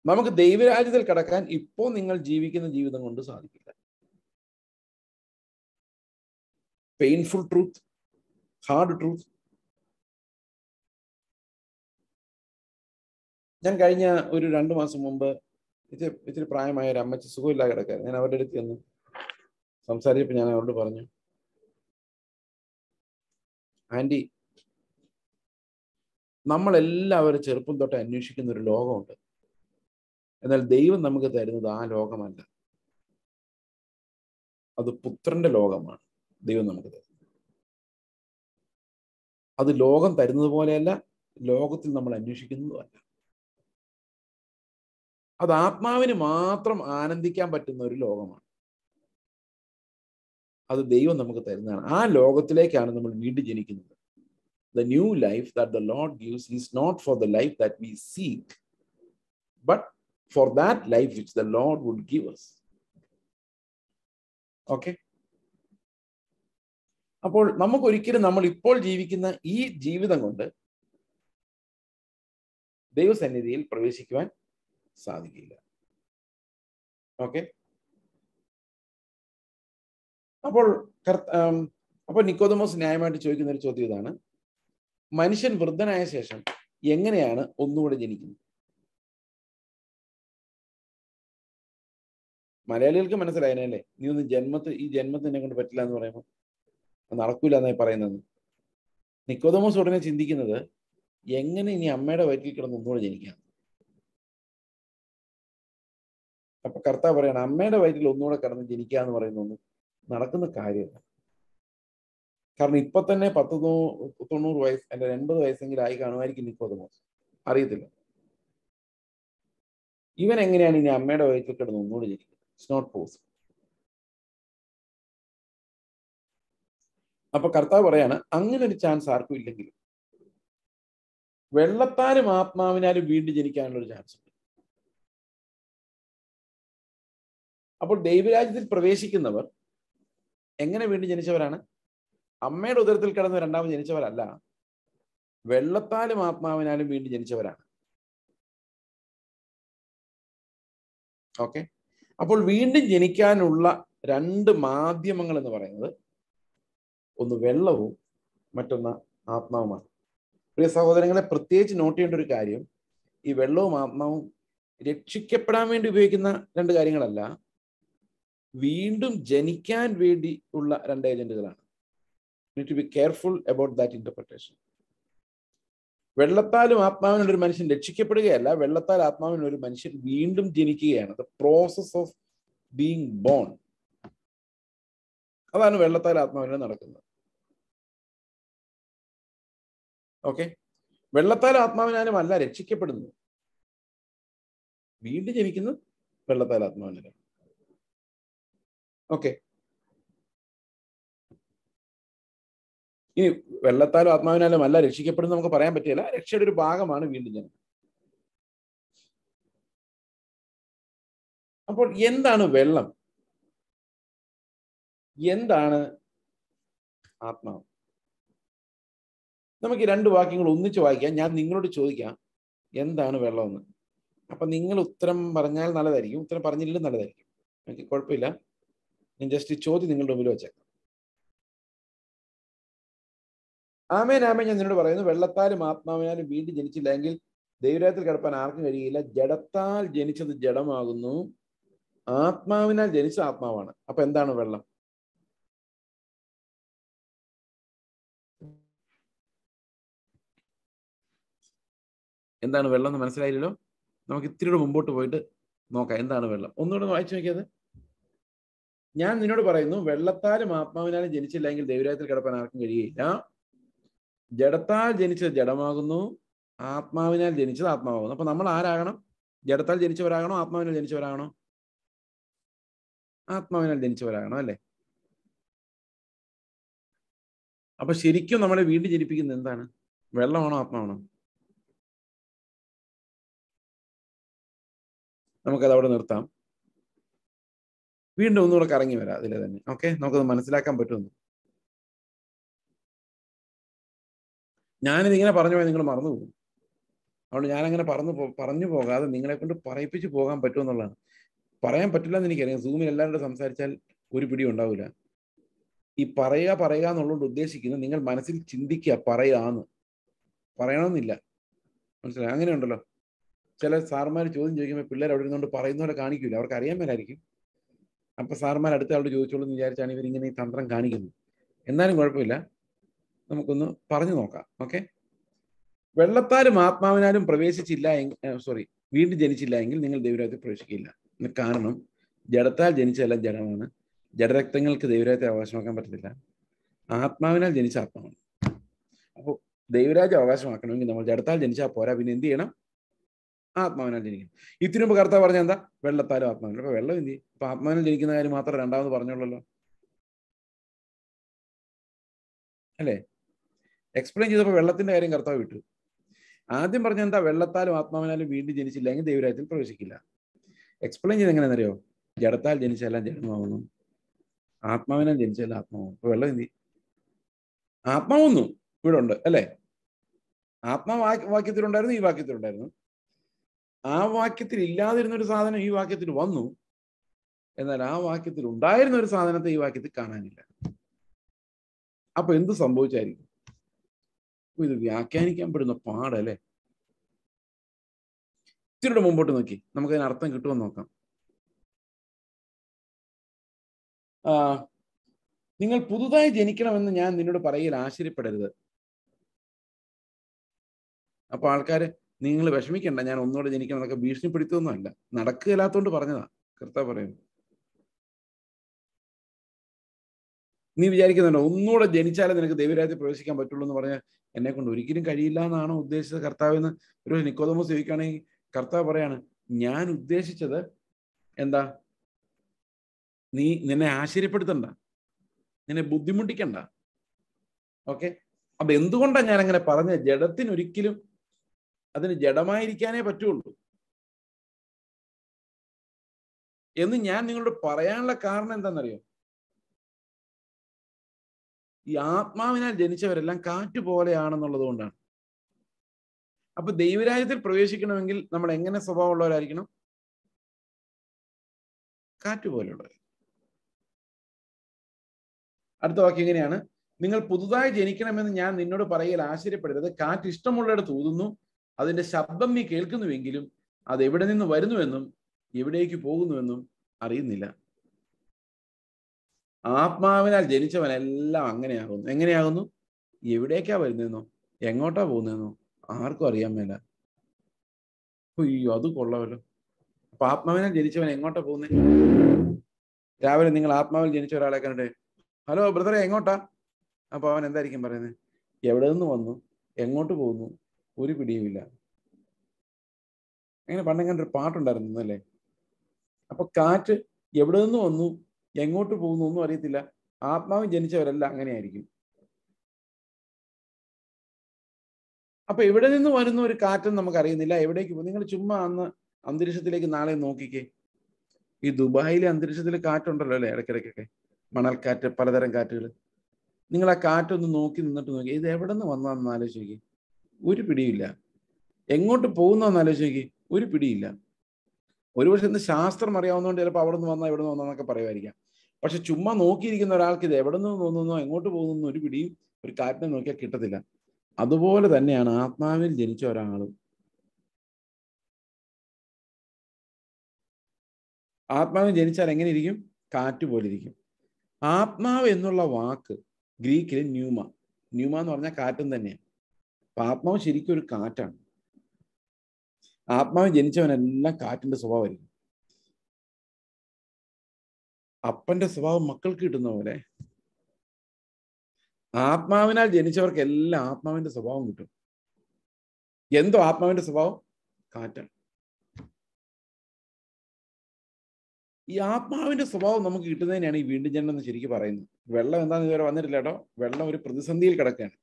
നമുക്ക് ദൈവരാജ്യത്തിൽ കടക്കാൻ ഇപ്പോൾ നിങ്ങൾ ജീവിക്കുന്ന ജീവിതം കൊണ്ട് സാധിക്കില്ല. Painful truth, hard truth. ഞാൻ കഴിഞ്ഞ ഒരു 2 മാസം മുമ്പ് ഇത്തിരി പ്രായമായ ഒരു അമ്മച്ചി സുഖമില്ലാതെ കിടക്കാൻ, ഞാൻ അവരുടെ അടുത്ത് ചെന്ന് സംസാരിച്ചപ്പോൾ ഞാൻ അവരോട് പറഞ്ഞു, ആൻറ്റി, നമ്മളെല്ലാവരും ചെറുപ്പം തൊട്ട് അന്വേഷിക്കുന്ന ഒരു ലോകമുണ്ട്, എന്നാൽ ദൈവം നമുക്ക് തരുന്നത് ആ ലോകമല്ല, അത് പുത്രന്റെ ലോകമാണ് ദൈവം നമുക്ക് തരുന്നത്. അത് ലോകം തരുന്നത് പോലെയല്ല, ലോകത്തിൽ നമ്മൾ അന്വേഷിക്കുന്നതുമല്ല. അത് ആത്മാവിന് മാത്രം ആനന്ദിക്കാൻ പറ്റുന്ന ഒരു ലോകമാണ്. അത് ദൈവം നമുക്ക് തരുന്നതാണ്. ആ ലോകത്തിലേക്കാണ് നമ്മൾ വീണ്ടും ജനിക്കുന്നത്. The new life that the Lord gives is not for the life that we seek, but for that life which the Lord would give us. Okay? അപ്പോൾ നമുക്കൊരിക്കലും നമ്മൾ ഇപ്പോൾ ജീവിക്കുന്ന ഈ ജീവിതം കൊണ്ട് ദൈവസന്നിധിയിൽ പ്രവേശിക്കുവാൻ സാധിക്കില്ല. ഓക്കെ, അപ്പോൾ നിക്കോദമോസ് ന്യായമായിട്ട് ചോദിക്കുന്ന ഒരു ചോദ്യം ഇതാണ്, മനുഷ്യൻ വൃദ്ധനായ ശേഷം എങ്ങനെയാണ് ഒന്നുകൂടെ ജനിക്കുന്നത്? മലയാളികൾക്ക് മനസ്സിലായനല്ലേ, നീ ഒന്ന് ഈ ജന്മത്തിനെ കൊണ്ട് പറ്റില്ല എന്ന് പറയുമ്പോൾ നടക്കൂല എന്നായി പറയുന്നത്. നിക്കോദമോസ് ഉടനെ ചിന്തിക്കുന്നത്, എങ്ങനെ ഇനി അമ്മയുടെ വയറ്റിൽ കിടന്ന് ഒന്നുകൂടെ ജനിക്കാം? അപ്പൊ കർത്താവ് പറയാണ്, അമ്മയുടെ വയറ്റിൽ ഒന്നുകൂടെ കിടന്ന് ജനിക്കുക എന്ന് പറയുന്നൊന്നും നടക്കുന്ന കാര്യമല്ല. കാരണം ഇപ്പൊ തന്നെ 90 വയസ്സ്, അല്ല 80 വയസ്സെങ്കിലും ആയി കാണുമായിരിക്കും നിക്കോദെമോസ്, അറിയത്തില്ല. ഇവൻ എങ്ങനെയാണ് ഇനി അമ്മയുടെ വയറ്റിൽ കിടന്ന് ഒന്നുകൂടെ ജനിക്കുന്നത്? It's not possible. അപ്പൊ കർത്താവ് പറയാണ്, അങ്ങനെ ഒരു ചാൻസ് ആർക്കും ഇല്ലെങ്കിലും വെള്ളത്താലും ആത്മാവിനാലും വീണ്ടും ജനിക്കാനുള്ള ഒരു ചാൻസ് ഉണ്ട്. അപ്പോൾ ദൈവരാജ്യത്തിൽ പ്രവേശിക്കുന്നവർ എങ്ങനെ വീണ്ടും ജനിച്ചവരാണ്? അമ്മയുടെ ഉദരത്തിൽ കിടന്ന് രണ്ടാമത് ജനിച്ചവരല്ല, വെള്ളത്താലും ആത്മാവിനാലും വീണ്ടും ജനിച്ചവരാണ്. ഓക്കെ. അപ്പോൾ വീണ്ടും ജനിക്കാനുള്ള രണ്ട് മാധ്യമങ്ങൾ എന്ന് പറയുന്നത് ഒന്ന് വെള്ളവും മറ്റൊന്ന് ആത്മാവുമാണ്. പ്രിയ സഹോദരങ്ങളെ, പ്രത്യേകിച്ച് നോട്ട് ചെയ്യേണ്ട ഒരു കാര്യം, ഈ വെള്ളവും ആത്മാവും രക്ഷിക്കപ്പെടാൻ വേണ്ടി ഉപയോഗിക്കുന്ന രണ്ട് കാര്യങ്ങളല്ല, വീണ്ടും ജനിക്കാൻ വേണ്ടി ഉള്ള രണ്ട് ഏജന്റുകളാണ്. need to be careful about that interpretation. വെള്ളത്താലും ആത്മാവിനും ഒരു മനുഷ്യൻ രക്ഷിക്കപ്പെടുകയല്ല, വെള്ളത്താൽ ആത്മാവിനും ഒരു മനുഷ്യൻ വീണ്ടും ജനിക്കുകയാണ്. The process of being born, അതാണ് വെള്ളത്താൽ ആത്മാവിനും നടക്കുന്നത്. ഓക്കെ. വെള്ളത്താൽ ആത്മാവിനാലും അല്ല രക്ഷിക്കപ്പെടുന്നത്, വീണ്ടും ജനിക്കുന്നത് വെള്ളത്താൽ ആത്മാവിനാലും. ഓക്കെ. ഇനി വെള്ളത്താലും ആത്മാവിനാലും അല്ല രക്ഷിക്കപ്പെടുന്നത് നമുക്ക് പറയാൻ പറ്റില്ല. രക്ഷയുടെ ഒരു ഭാഗമാണ് വീണ്ടും ജനനം. അപ്പോൾ എന്താണ് വെള്ളം? എന്താണ് ആത്മാവ്? നമുക്ക് ഈ രണ്ട് വാക്യങ്ങൾ ഒന്നിച്ച് വായിക്കാം. ഞാൻ നിങ്ങളോട് ചോദിക്കാം, എന്താണ് വെള്ളമെന്ന്. അപ്പൊ നിങ്ങൾ ഉത്തരം പറഞ്ഞാൽ നല്ലതായിരിക്കും, ഉത്തരം പറഞ്ഞില്ലെങ്കിലും നല്ലതായിരിക്കും. എനിക്ക് കുഴപ്പമില്ല. ഞാൻ ജസ്റ്റ് ഈ ചോദ്യം നിങ്ങളുടെ മുമ്പിൽ വെച്ചേക്കാം. ആമേൻ ആമേൻ, ഞാൻ നിന്നോട് പറയുന്നു, വെള്ളത്താലും ആത്മാവിനാലും വീണ്ടും ജനിച്ചില്ലെങ്കിൽ ദൈവരാജ്യത്തിൽ കിടപ്പാൻ ആർക്കും കഴിയില്ല. ജഡത്താൽ ജനിച്ചത് ജഡമാകുന്നു, ആത്മാവിനാൽ ജനിച്ച ആത്മാവാണ്. അപ്പൊ എന്താണ് വെള്ളം? എന്താണ് വെള്ളം എന്ന് മനസ്സിലായില്ലല്ലോ. നമുക്ക് ഇത്തിരി മുമ്പോട്ട് പോയിട്ട് നോക്കാം എന്താണ് വെള്ളം. ഒന്നുകൂടെ വായിച്ചു നോക്കിയത്. ഞാൻ നിന്നോട് പറയുന്നു, വെള്ളത്താലും ആത്മാവിനാലും ജനിച്ചില്ലെങ്കിൽ ദൈവരാജ്യത്തിൽ കിടപ്പാൻ ആർക്കും കഴിയില്ല. ജഡത്താൽ ജനിച്ചത് ജഡമാകുന്നു, ആത്മാവിനാൽ ജനിച്ചത് ആത്മാവാകുന്നു. അപ്പൊ നമ്മൾ ആരാകണം? ജഡത്താൽ ജനിച്ചവരാകണോ ആത്മാവിനാൽ ജനിച്ചവരാകണോ? ആത്മാവിനാൽ ജനിച്ചവരാകണം, അല്ലേ? അപ്പൊ ശരിക്കും നമ്മളെ വീണ്ടും ജനിപ്പിക്കുന്നത് എന്താണ്? വെള്ളമാണോ ആത്മാവാണോ? നമുക്കത് അവിടെ നിർത്താം. വീണ്ടും ഒന്നുകൂടെ കറങ്ങി വരാം അതിലെ തന്നെ. ഓക്കെ, നമുക്കത് മനസ്സിലാക്കാൻ പറ്റുമെന്ന്. ഞാനിതിങ്ങനെ പറഞ്ഞു പോയാൽ നിങ്ങൾ മറന്നുപോകും. അതുകൊണ്ട് ഞാനങ്ങനെ പറഞ്ഞു പോകാതെ നിങ്ങളെ കൊണ്ട് പറയിപ്പിച്ച് പോകാൻ പറ്റുമെന്നുള്ളതാണ്. പറയാൻ പറ്റില്ല എന്ന് എനിക്കറിയാം. സൂമിൽ എല്ലാവരോടും സംസാരിച്ചാൽ ഒരു പിടി ഉണ്ടാവില്ല. ഈ പറയുക എന്നുള്ളതുകൊണ്ട് ഉദ്ദേശിക്കുന്നത് നിങ്ങൾ മനസ്സിൽ ചിന്തിക്കുക, പറയാന്ന്. പറയണമെന്നില്ല, മനസ്സിലായി? അങ്ങനെ ഉണ്ടല്ലോ, ചില സാർമാർ ചോദ്യം ചോദിക്കുമ്പോൾ പിള്ളേർ അവിടെ ഇരുന്നുകൊണ്ട് പറയുന്ന പോലെ കാണിക്കില്ല. അവർക്ക് അറിയാൻ മേലായിരിക്കും. അപ്പൊ സാർമാർ അടുത്ത ആളോട് ചോദിച്ചോളൂ എന്ന് വിചാരിച്ചാണ് ഇവരിങ്ങനെ ഈ തന്ത്രം കാണിക്കുന്നത്. എന്നാലും കുഴപ്പമില്ല, നമുക്കൊന്ന് പറഞ്ഞു നോക്കാം. ഓക്കെ. വെള്ളത്താലും ആത്മാവിനാലും വീണ്ടും ജനിച്ചില്ല എങ്കിൽ നിങ്ങൾ ദൈവരാജ്യത്തിൽ പ്രവേശിക്കില്ല. കാരണം ജഡത്താൽ ജനിച്ചതെല്ലാം ജഡമാണ്. ജഡരക്തങ്ങൾക്ക് ദൈവരാജ്യത്തെ അവകാശമാക്കാൻ പറ്റത്തില്ല. ആത്മാവിനാൽ ജനിച്ച ആത്മാവാണ്. അപ്പോൾ ദൈവരാജ്യം അവകാശമാക്കണമെങ്കിൽ നമ്മൾ ജഡത്താൽ ജനിച്ചാൽ പോരാ, പിന്നെ എന്ത് ചെയ്യണം? ആത്മാവിനാൽ ജനിക്കണം. ഇതിനു മുമ്പ് കർത്താവ് പറഞ്ഞ എന്താ? വെള്ളത്താലും ആത്മാവിനും. അപ്പൊ വെള്ളം എന്ത് ചെയ്യും? അപ്പൊ ആത്മാവിനാൽ ജനിക്കുന്ന കാര്യം മാത്രം രണ്ടാമത് പറഞ്ഞോളല്ലോ, അല്ലേ? എക്സ്പ്ലെയിൻ ചെയ്തപ്പോൾ വെള്ളത്തിന്റെ കാര്യം കർത്താവ് വിട്ടു. ആദ്യം പറഞ്ഞ എന്താ? വെള്ളത്താലും ആത്മാവിനാലും വീണ്ടും ജനിച്ചില്ലെങ്കിൽ ദൈവരാജ്യത്തിൽ പ്രവേശിക്കില്ല. എക്സ്പ്ലെയിൻ ചെയ്ത് എങ്ങനെയാണെന്നറിയോ? ജഡത്താൽ ജനിച്ചെല്ലാം ജഡമാവുന്നു, ആത്മാവിനാൽ ജനിച്ചെല്ലാം ആത്മാവുന്നു. അപ്പൊ വെള്ളം എന്ത് ചെയ്യും? ആത്മാവൊന്നും ഇവിടെ ഉണ്ട്, അല്ലേ? ആത്മാവ് വാക്യത്തിലുണ്ടായിരുന്നു, ഈ വാക്യത്തിലുണ്ടായിരുന്നു. ആ വാക്യത്തിൽ ഇല്ലാതിരുന്ന ഒരു സാധനം ഈ വാക്യത്തിൽ വന്നു. എന്നാൽ ആ വാക്യത്തിൽ ഉണ്ടായിരുന്ന ഒരു സാധനത്തെ ഈ വാക്യത്തിൽ കാണാനില്ല. അപ്പൊ എന്ത് സംഭവിച്ചായിരിക്കും? ഇത് വ്യാഖ്യാനിക്കാൻ പെടുന്ന പാടല്ലേ. ഇത്തിരിയുടെ മുമ്പോട്ട് നോക്കി നമുക്കതിന് അർത്ഥം കിട്ടുമെന്ന് നോക്കാം. നിങ്ങൾ പുതുതായി ജനിക്കണമെന്ന് ഞാൻ നിന്നോട് പറയൽ ആശ്ചര്യപ്പെടരുത്. അപ്പൊ ആൾക്കാര് നിങ്ങൾ വിഷമിക്കണ്ട, ഞാൻ ഒന്നുകൂടെ ജനിക്കണം എന്നൊക്കെ ഭീഷണിപ്പെടുത്തൊന്നുമല്ല, നടക്കുകയില്ലാത്തോണ്ട് പറഞ്ഞതാ. കർത്താവ് പറയുന്നു. നീ വിചാരിക്കുന്നുണ്ടോ ഒന്നുകൂടെ ജനിച്ചാലേ നിനക്ക് ദൈവരാജ്യത്തിൽ പ്രവേശിക്കാൻ പറ്റുള്ളൂ എന്ന് പറഞ്ഞാൽ എന്നെ കൊണ്ട് ഒരിക്കലും കഴിയില്ല എന്നാണോ ഉദ്ദേശിച്ചത് കർത്താവ് എന്ന് ഒരു നിക്കോദമോസ് ചോദിക്കുകയാണെങ്കിൽ കർത്താവ് പറയാണ്, ഞാൻ ഉദ്ദേശിച്ചത് എന്താ, നിന്നെ ആശ്ചര്യപ്പെടുത്തണ്ട, നിന്നെ ബുദ്ധിമുട്ടിക്കണ്ട. ഓക്കെ, അപ്പൊ എന്തുകൊണ്ടാണ് ഞാൻ അങ്ങനെ പറഞ്ഞത്? ജഡത്തിനൊരിക്കലും അതിന് ജഡമായിരിക്കാനേ പറ്റുള്ളൂ എന്ന് ഞാൻ നിങ്ങളോട് പറയാനുള്ള കാരണം എന്താണെന്നറിയോ? ഈ ആത്മാവിനാൽ ജനിച്ചവരെല്ലാം കാറ്റ് പോലെയാണെന്നുള്ളത് കൊണ്ടാണ്. അപ്പൊ ദൈവരാജ്യത്തിൽ പ്രവേശിക്കണമെങ്കിൽ നമ്മൾ എങ്ങനെ സ്വഭാവമുള്ളവരായിരിക്കണം? കാറ്റ് പോലെയുള്ളവർ. അടുത്ത വാക്യം ഇങ്ങനെയാണ്, നിങ്ങൾ പുതുതായി ജനിക്കണമെന്ന് ഞാൻ നിന്നോട് പറയൽ ആശ്ചര്യപ്പെടരുത്. കാറ്റ് ഇഷ്ടമുള്ളിടത്ത് ഊതുന്നു, അതിന്റെ ശബ്ദം നീ കേൾക്കുന്നുവെങ്കിലും അത് എവിടെ നിന്ന് വരുന്നുവെന്നും എവിടേക്ക് പോകുന്നുവെന്നും അറിയുന്നില്ല. ആത്മാവിനാൽ ജനിച്ചവനെല്ലാം അങ്ങനെയാകുന്നു. എങ്ങനെയാകുന്നു? എവിടേക്കാ വരുന്നതെന്നോ എങ്ങോട്ടാ പോകുന്നതെന്നോ ആർക്കും അറിയാൻ മേല. അയ്യോ, അത് കൊള്ളാമല്ലോ. അപ്പൊ ആത്മാവിനാൽ ജനിച്ചവൻ എങ്ങോട്ടാ പോകുന്നത്? രാവിലെ നിങ്ങൾ ആത്മാവിൽ ജനിച്ച ഒരാളെ കണ്ടിട്ട്, ഹലോ ബ്രദറെ എങ്ങോട്ടാ? അപ്പൊ അവൻ എന്തായിരിക്കും പറയുന്നത്? എവിടെ നിന്ന് വന്നു, എങ്ങോട്ട് പോകുന്നു, ഒരു പിടിയുമില്ല. അങ്ങനെ പണ്ടെങ്ങനെ ഒരു പാട്ടുണ്ടായിരുന്നു അല്ലേ? അപ്പൊ കാറ്റ് എവിടെ നിന്ന് വന്നു, എങ്ങോട്ട് പോകുന്നു ഒന്നും അറിയത്തില്ല. ആത്മാവിൽ ജനിച്ചവരെല്ലാം അങ്ങനെയായിരിക്കും. അപ്പൊ എവിടെ നിന്ന് വരുന്ന ഒരു കാറ്റെന്ന് നമുക്ക് അറിയുന്നില്ല, എവിടേക്ക് പോകും. നിങ്ങൾ ചുമ്മാ അന്ന് അന്തരീക്ഷത്തിലേക്ക് നാളെ നോക്കിക്കേ. ഈ ദുബായിലെ അന്തരീക്ഷത്തിൽ കാറ്റുണ്ടല്ലോ അല്ലെ, ഇടയ്ക്കിടയ്ക്കൊക്കെ മണൽക്കാറ്റ്, പലതരം കാറ്റുകൾ. നിങ്ങൾ ആ കാറ്റൊന്ന് നോക്കി നിന്നിട്ട് നോക്കി, ഇത് എവിടെ നിന്ന് വന്നതെന്ന് ആലോചിച്ച് നോക്കി, ഒരു പിടിയില്ല. എങ്ങോട്ട് പോകുന്നതെന്ന് ആലോചിച്ച് നോക്കി, ഒരു പിടിയില്ല. ഒരുപക്ഷെ ഇന്ന് ശാസ്ത്രം അറിയാവുന്നതുകൊണ്ട് ചിലപ്പോൾ അവിടെ നിന്ന് വന്നാൽ എവിടെ നിന്ന് വന്നതെന്നൊക്കെ പറയുമായിരിക്കാം. പക്ഷെ ചുമ്മാ നോക്കിയിരിക്കുന്ന ഒരാൾക്ക് ഇത് എവിടെ നിന്ന് തോന്നുന്നോ എങ്ങോട്ട് പോകുന്നോ ഒരു പിടിയും ഒരു കാറ്റിനെ നോക്കിയാൽ കിട്ടത്തില്ല. അതുപോലെ തന്നെയാണ് ആത്മാവിൽ ജനിച്ച ഒരാളും. ആത്മാവിൽ ജനിച്ചാൽ എങ്ങനെ ഇരിക്കും? കാറ്റ് പോലെ ഇരിക്കും. ആത്മാവ് എന്നുള്ള വാക്ക് ഗ്രീക്കിൽ ന്യൂമ. ന്യൂമ എന്ന് പറഞ്ഞാൽ കാറ്റും തന്നെയാണ്. അപ്പൊ ആത്മാവ് ശരിക്കും ഒരു കാറ്റാണ്. ആത്മാവ് ജനിച്ചവനെല്ലാം കാറ്റിന്റെ സ്വഭാവമായിരിക്കും. അപ്പന്റെ സ്വഭാവം മക്കൾക്ക് കിട്ടുന്ന പോലെ ആത്മാവിനാൽ ജനിച്ചവർക്ക് എല്ലാം ആത്മാവിന്റെ സ്വഭാവം കിട്ടും. എന്തോ ആത്മാവിന്റെ സ്വഭാവം? കാറ്റാണ്. ഈ ആത്മാവിന്റെ സ്വഭാവം നമുക്ക് കിട്ടുന്നതിനാണ് ഈ വീണ്ടും ജനനം എന്ന് ശരിക്കും പറയുന്നത്. വെള്ളം എന്താണെന്ന് ഇതുവരെ വന്നിട്ടില്ല കേട്ടോ. വെള്ളം ഒരു പ്രതിസന്ധിയിൽ കിടക്കുകയാണ്.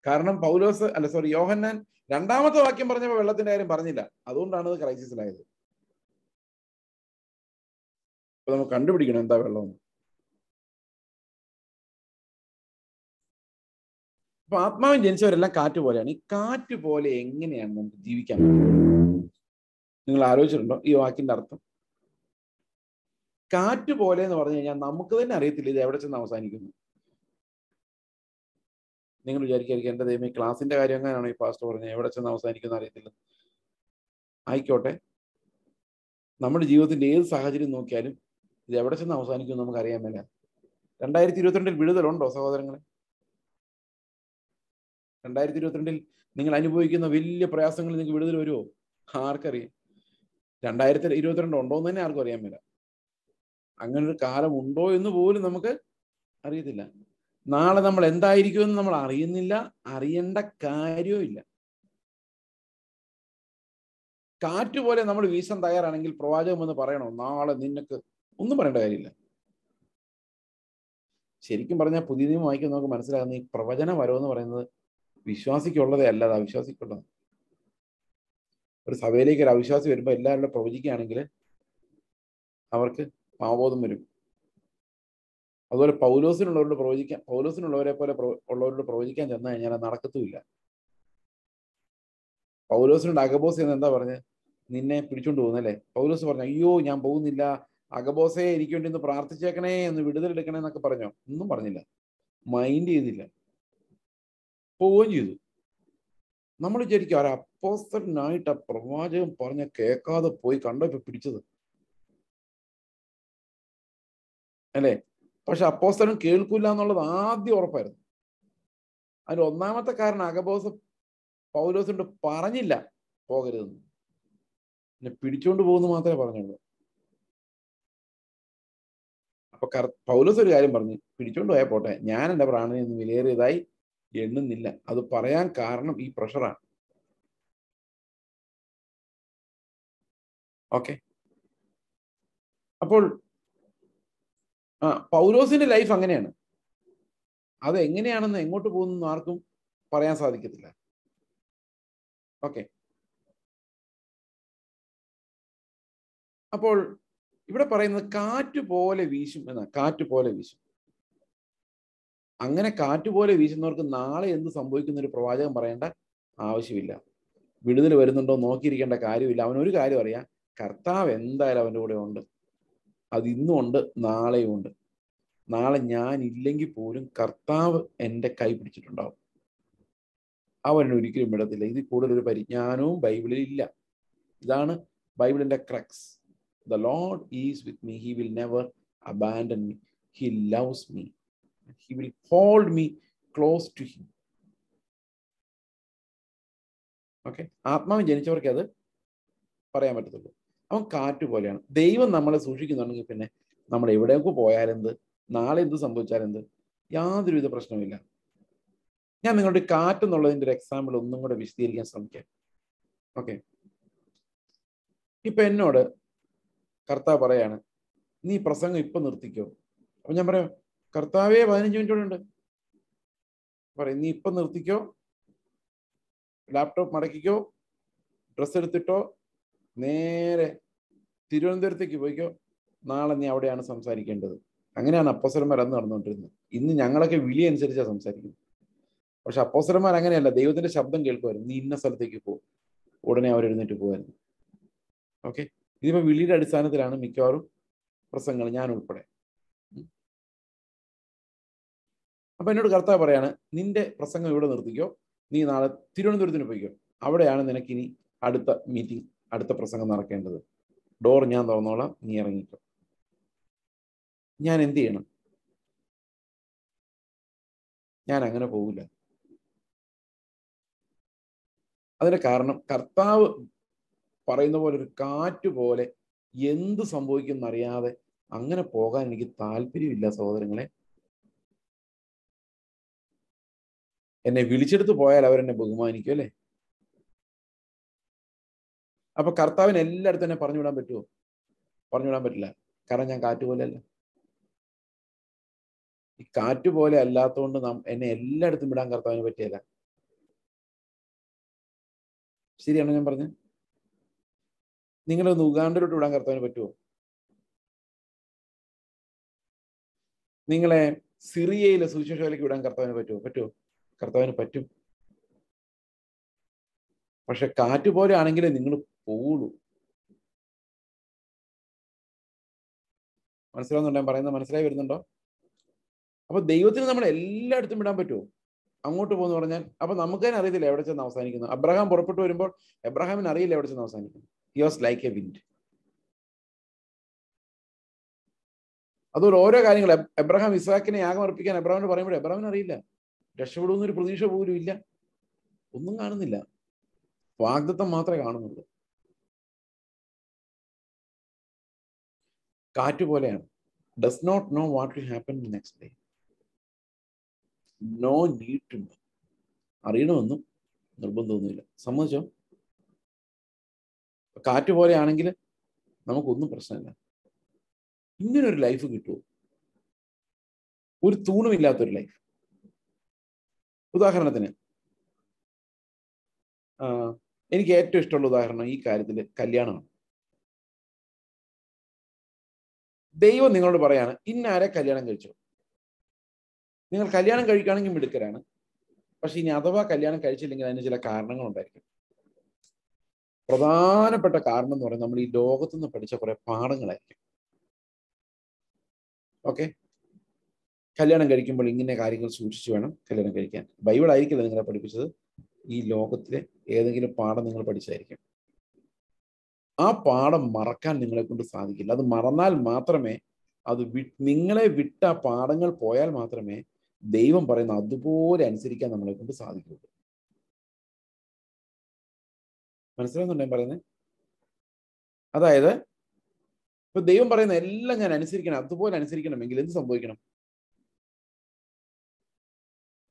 കാരണം യോഹന്നാൻ രണ്ടാമത്തെ വാക്യം പറഞ്ഞപ്പോൾ വെള്ളത്തിന്റെ കാര്യം പറഞ്ഞില്ല. അതുകൊണ്ടാണ് അത് ക്രൈസിസിലായത്. അപ്പൊ നമുക്ക് കണ്ടുപിടിക്കണം എന്താ വെള്ളം. അപ്പൊ ആത്മാവിൻ ജനിച്ചവരെല്ലാം കാറ്റ് പോലെയാണ്. ഈ കാറ്റ് പോലെ എങ്ങനെയാണ് നമുക്ക് ജീവിക്കാൻ പറ്റുന്നത്? നിങ്ങൾ ആലോചിച്ചിട്ടുണ്ടോ ഈ വാക്കിന്റെ അർത്ഥം? കാറ്റ് പോലെ എന്ന് പറഞ്ഞു കഴിഞ്ഞാൽ നമുക്ക് തന്നെ അറിയത്തില്ല ഇത് എവിടെ ചെന്ന് അവസാനിക്കുന്നു. നിങ്ങൾ വിചാരിക്കായിരിക്കും, എന്റെ ദൈവമേ ക്ലാസിന്റെ കാര്യം എങ്ങനെയാണോ ഈ പാസ്റ്റർ പറഞ്ഞത്, എവിടെ ചെന്ന് അവസാനിക്കുന്ന അറിയത്തില്ല. ആയിക്കോട്ടെ, നമ്മുടെ ജീവിതത്തിന്റെ ഏത് സാഹചര്യം നോക്കിയാലും ഇത് എവിടെ ചെന്ന് അവസാനിക്കും നമുക്ക് അറിയാൻ മേല. 2022 വിടുതലുണ്ടോ സഹോദരങ്ങളെ? 2022 നിങ്ങൾ അനുഭവിക്കുന്ന വലിയ പ്രയാസങ്ങൾ നിങ്ങൾക്ക് വിടുതൽ വരുമോ? ആർക്കറിയാം. 2022 ഉണ്ടോ എന്ന് തന്നെ ആർക്കും അറിയാൻ മേല. അങ്ങനെ ഒരു കാലം ഉണ്ടോ എന്ന് പോലും നമുക്ക് അറിയത്തില്ല. നാളെ നമ്മൾ എന്തായിരിക്കുമെന്ന് നമ്മൾ അറിയുന്നില്ല, അറിയേണ്ട കാര്യവും ഇല്ല. കാറ്റ് പോലെ നമ്മൾ വീശാൻ തയ്യാറാണെങ്കിൽ പ്രവാചകം എന്ന് പറയണോ നാളെ നിനക്ക്? ഒന്നും പറയേണ്ട കാര്യമില്ല. ശരിക്കും പറഞ്ഞാൽ പുതിയ നിയമം വായിക്കാൻ നമുക്ക് മനസ്സിലാകുന്ന ഈ പ്രവചന വരം എന്ന് പറയുന്നത് വിശ്വാസിക്കുള്ളതേ അല്ല, അത് അവിശ്വാസിക്കുള്ളത്. ഒരു സഭയിലേക്ക് ഒരു അവിശ്വാസി വരുമ്പോൾ എല്ലാവരും പ്രവചിക്കുകയാണെങ്കിൽ അവർക്ക് പാവബോധം വരും. അതുപോലെ പൗലോസിനുള്ളവരെ പോലെ ഉള്ളവരോട് പ്രവചിക്കാൻ ചെന്ന് കഴിഞ്ഞാൽ അത് നടക്കത്തുമില്ല. പൗലോസിനോട് അഗബോസ് എന്ന് എന്താ പറഞ്ഞ് നിന്നെ പിടിച്ചോണ്ട് പോകുന്നല്ലേ? പൗലോസ് പറഞ്ഞു, അയ്യോ ഞാൻ പോകുന്നില്ല, അഗബോസെ എനിക്ക് വേണ്ടി ഒന്ന് പ്രാർത്ഥിച്ചേക്കണേ, ഒന്ന് വിടുതലെടുക്കണേ എന്നൊക്കെ പറഞ്ഞോ? ഒന്നും പറഞ്ഞില്ല, മൈൻഡ് ചെയ്തില്ല, പോവുകയും ചെയ്തു. നമ്മൾ വിചാരിക്കും ഒരു അപ്പോസ്തലനായിട്ട് ആ പ്രവാചകൻ പറഞ്ഞ കേൾക്കാതെ പോയി കണ്ടപ്പോ പിടിച്ചത് അല്ലേ? പക്ഷെ അപ്പോസ്തലൻ കേൾക്കൂല എന്നുള്ളത് ആദ്യം ഉറപ്പായിരുന്നു. അതിൽ ഒന്നാമത്തെ കാരണം പൗലോസിനോട് പറഞ്ഞില്ല പോകരുതെന്ന്, പിന്നെ പിടിച്ചോണ്ട് പോകുന്നു മാത്രമേ പറഞ്ഞുള്ളൂ. അപ്പൊ പൗലോസ് ഒരു കാര്യം പറഞ്ഞു, പിടിച്ചോണ്ട് പോയാൽ പോട്ടെ, ഞാൻ എൻ്റെ പ്രാണനെ ഒന്നും വിലയേറിയതായി എണ്ണുന്നില്ല. അത് പറയാൻ കാരണം ഈ പ്രഷറാണ്. ഓക്കെ, അപ്പോൾ പൗലോസിന്റെ ലൈഫ് അങ്ങനെയാണ്. അത് എങ്ങനെയാണെന്ന് എങ്ങോട്ട് പോകുന്നു ആർക്കും പറയാൻ സാധിക്കത്തില്ല. ഓക്കെ, അപ്പോൾ ഇവിടെ പറയുന്നത് കാറ്റ് പോലെ വീശും എന്നാ. കാറ്റ് പോലെ വീശും. അങ്ങനെ കാറ്റ് പോലെ വീശുന്നവർക്ക് നാളെ എന്ത് സംഭവിക്കുന്ന ഒരു പ്രവാചകൻ പറയേണ്ട ആവശ്യമില്ല. വിടുതൽ വരുന്നുണ്ടോ നോക്കിയിരിക്കേണ്ട കാര്യമില്ല. അവനൊരു കാര്യം അറിയാം, കർത്താവ് എന്തായാലും അവൻ്റെ കൂടെ ഉണ്ട്. അത് ഇന്നും ഉണ്ട്, നാളെയും ഉണ്ട്. നാളെ ഞാൻ ഇല്ലെങ്കിൽ പോലും കർത്താവ് എൻ്റെ കൈ പിടിച്ചിട്ടുണ്ടാവും. അവൻ ഒരിക്കലും വിടത്തില്ല. ഇതിൽ കൂടുതലൊരു പരിജ്ഞാനവും ബൈബിളിൽ ഇല്ല. ഇതാണ് ബൈബിളിന്റെ crux. The Lord is with me. He will never abandon me. He loves me. He will hold me close to him. Okay, ആത്മാവ് ജനിച്ചവർക്ക് അത് പറയാൻ പറ്റത്തുള്ളൂ. അവൻ കാറ്റ് പോലെയാണ്. ദൈവം നമ്മളെ സൂക്ഷിക്കുന്നുണ്ടെങ്കിൽ പിന്നെ നമ്മൾ എവിടെയൊക്കെ പോയാലെന്ത്, നാളെ എന്ത് സംഭവിച്ചാലെന്ത്, യാതൊരുവിധ പ്രശ്നമില്ല. ഞാൻ നിങ്ങളുടെ കാറ്റ് എന്നുള്ളതിൻ്റെ ഒരു എക്സാമ്പിൾ ഒന്നും കൂടെ വിശദീകരിക്കാൻ ശ്രമിക്കാം. ഓക്കെ, ഇപ്പൊ എന്നോട് കർത്താവ് പറയാണ്, നീ പ്രസംഗം ഇപ്പൊ നിർത്തിക്കോ. അപ്പൊ ഞാൻ പറയാം, കർത്താവേ 15 മിനിറ്റ് ഉണ്ട്. പറയും, നീ ഇപ്പൊ നിർത്തിക്കോ, ലാപ്ടോപ്പ് മടക്കിക്കോ, ഡ്രസ്സ് എടുത്തിട്ടോ, നേരെ തിരുവനന്തപുരത്തേക്ക് പോയിക്കോ, നാളെ നീ അവിടെയാണ് സംസാരിക്കേണ്ടത്. അങ്ങനെയാണ് അപ്പോസ്തലന്മാർ അന്ന് നടന്നുകൊണ്ടിരുന്നത്. ഇന്ന് ഞങ്ങളൊക്കെ വിളി അനുസരിച്ചാണ് സംസാരിക്കുന്നത്. പക്ഷെ അപ്പോസ്തലന്മാർ അങ്ങനെയല്ല. ദൈവത്തിന്റെ ശബ്ദം കേൾക്കുമായിരുന്നു, നീ ഇന്ന സ്ഥലത്തേക്ക് പോ, ഉടനെ അവർ എഴുന്നേറ്റ് പോകുമായിരുന്നു. ഓക്കെ, ഇതിപ്പോ വിളിയുടെ അടിസ്ഥാനത്തിലാണ് മിക്കവാറും പ്രസംഗങ്ങൾ, ഞാൻ ഉൾപ്പെടെ. അപ്പൊ എന്നോട് കർത്താവ് പറയാണ്, നിന്റെ പ്രസംഗം ഇവിടെ നിർത്തിക്കോ, നീ നാളെ തിരുവനന്തപുരത്തിന് പോയിക്കോ, അവിടെയാണ് നിനക്കിനി അടുത്ത മീറ്റിംഗ്, അടുത്ത പ്രസംഗം നടക്കേണ്ടത്. ഡോർ ഞാൻ തുറന്നോളാം, നീ ഇറങ്ങിക്കോ. ഞാൻ എന്ത് ചെയ്യണം? ഞാൻ അങ്ങനെ പോകില്ല. അതിന്റെ കാരണം കർത്താവ് പറയുന്ന പോലെ ഒരു കാറ്റ് പോലെ എന്ത് സംഭവിക്കും അറിയാതെ അങ്ങനെ പോകാൻ എനിക്ക് താല്പര്യമില്ല സഹോദരങ്ങളെ. എന്നെ വിളിച്ചെടുത്ത് പോയാൽ അവരെന്നെ ബഹുമാനിക്കും അല്ലേ? അപ്പൊ കർത്താവിന് എല്ലായിടത്തും എന്നെ പറഞ്ഞു വിടാൻ പറ്റുമോ? പറഞ്ഞു വിടാൻ പറ്റില്ല. കാരണം ഞാൻ കാറ്റ് പോലെ അല്ല. ഈ കാറ്റ് പോലെ അല്ലാത്തതുകൊണ്ട് എന്നെ എല്ലായിടത്തും വിടാൻ കർത്താവിന് പറ്റിയല്ല. ശരിയാണോ ഞാൻ പറഞ്ഞത്? നിങ്ങളൊന്ന് ഉഗാണ്ടയിലോട്ട് വിടാൻ കർത്താവിന് പറ്റുമോ? നിങ്ങളെ സിറിയയിലെ സുവിശേഷയിലേക്ക് വിടാൻ കർത്താവിന് പറ്റുമോ? പറ്റുമോ? കർത്താവിന് പറ്റും. പക്ഷെ കാറ്റ് പോലെ ആണെങ്കിലേ നിങ്ങൾ പോവുള്ളൂ. മനസ്സിലാവുന്നുണ്ടോ ഞാൻ പറയുന്നത്? മനസ്സിലായി വരുന്നുണ്ടോ? അപ്പൊ ദൈവത്തിന് നമ്മൾ എല്ലായിടത്തും വിടാൻ പറ്റുമോ? അങ്ങോട്ട് പോകുന്നു പറഞ്ഞാൽ അപ്പൊ നമുക്ക് തന്നെ അറിയത്തില്ല എവിടെ ചെന്ന് അവസാനിക്കുന്നു. അബ്രഹാം പുറപ്പെട്ടു വരുമ്പോൾ എബ്രഹാമിന് അറിയില്ല എവിടെ ചെന്ന് അവസാനിക്കുന്നു. He was like A wind. അതുപോലെ ഓരോ കാര്യങ്ങൾ എബ്രഹാം ഇസ്ഹാക്കിനെ യാഗം അർപ്പിക്കാൻ എബ്രഹാമിന് പറയുമ്പോൾ എബ്രഹാമിന് അറിയില്ല. രക്ഷപ്പെടുന്നൊരു പ്രതീക്ഷ പോലും ഇല്ല, ഒന്നും കാണുന്നില്ല, വാഗ്ദത്തം മാത്രമേ കാണുന്നുള്ളൂ. കാറ്റ് പോലെയാണ്. Does not know what will happen next day. No need to know. അറിയണമെന്നും നിർബന്ധമൊന്നുമില്ല. സമ്മതിച്ചോ? കാറ്റ് പോലെയാണെങ്കിൽ നമുക്കൊന്നും പ്രശ്നമില്ല. ഇങ്ങനൊരു ലൈഫ് കിട്ടുമോ? ഒരു തൂണുമില്ലാത്തൊരു ലൈഫ്. ഉദാഹരണത്തിന് എനിക്ക് ഏറ്റവും ഇഷ്ടമുള്ള ഉദാഹരണം ഈ കാര്യത്തിൽ കല്യാണമാണ്. ദൈവം നിങ്ങളോട് പറയാണ്, ഇന്നാരെ കല്യാണം കഴിച്ചോ. നിങ്ങൾ കല്യാണം കഴിക്കുകയാണെങ്കിൽ മിടുക്കരാണ്. പക്ഷെ ഇനി അഥവാ കല്യാണം കഴിച്ചില്ലെങ്കിൽ അതിന് ചില കാരണങ്ങളുണ്ടായിരിക്കും. പ്രധാനപ്പെട്ട കാരണം എന്ന് പറയുന്നത് നമ്മൾ ഈ ലോകത്തുനിന്ന് പഠിച്ച കുറെ പാഠങ്ങളായിരിക്കും. ഓക്കെ, കല്യാണം കഴിക്കുമ്പോൾ ഇങ്ങനെ കാര്യങ്ങൾ സൂക്ഷിച്ചു വേണം കല്യാണം കഴിക്കാൻ. ബൈബിൾ ആയിരിക്കില്ല നിങ്ങളെ പഠിപ്പിച്ചത്, ഈ ലോകത്തിലെ ഏതെങ്കിലും പാഠം നിങ്ങൾ പഠിച്ചായിരിക്കും. ആ പാഠം മറക്കാൻ നിങ്ങളെ കൊണ്ട് സാധിക്കില്ല. അത് മറന്നാൽ മാത്രമേ, അത് നിങ്ങളെ വിട്ട പാഠങ്ങൾ പോയാൽ മാത്രമേ ദൈവം പറയുന്ന അതുപോലെ അനുസരിക്കാൻ നമ്മളെ കൊണ്ട് സാധിക്കുള്ളൂ. മനസ്സിലാവുന്നുണ്ടോ ഞാൻ പറയുന്നത്? അതായത് ഇപ്പൊ ദൈവം പറയുന്ന എല്ലാം ഞാൻ അനുസരിക്കണം, അതുപോലെ അനുസരിക്കണമെങ്കിൽ എന്ത് സംഭവിക്കണം?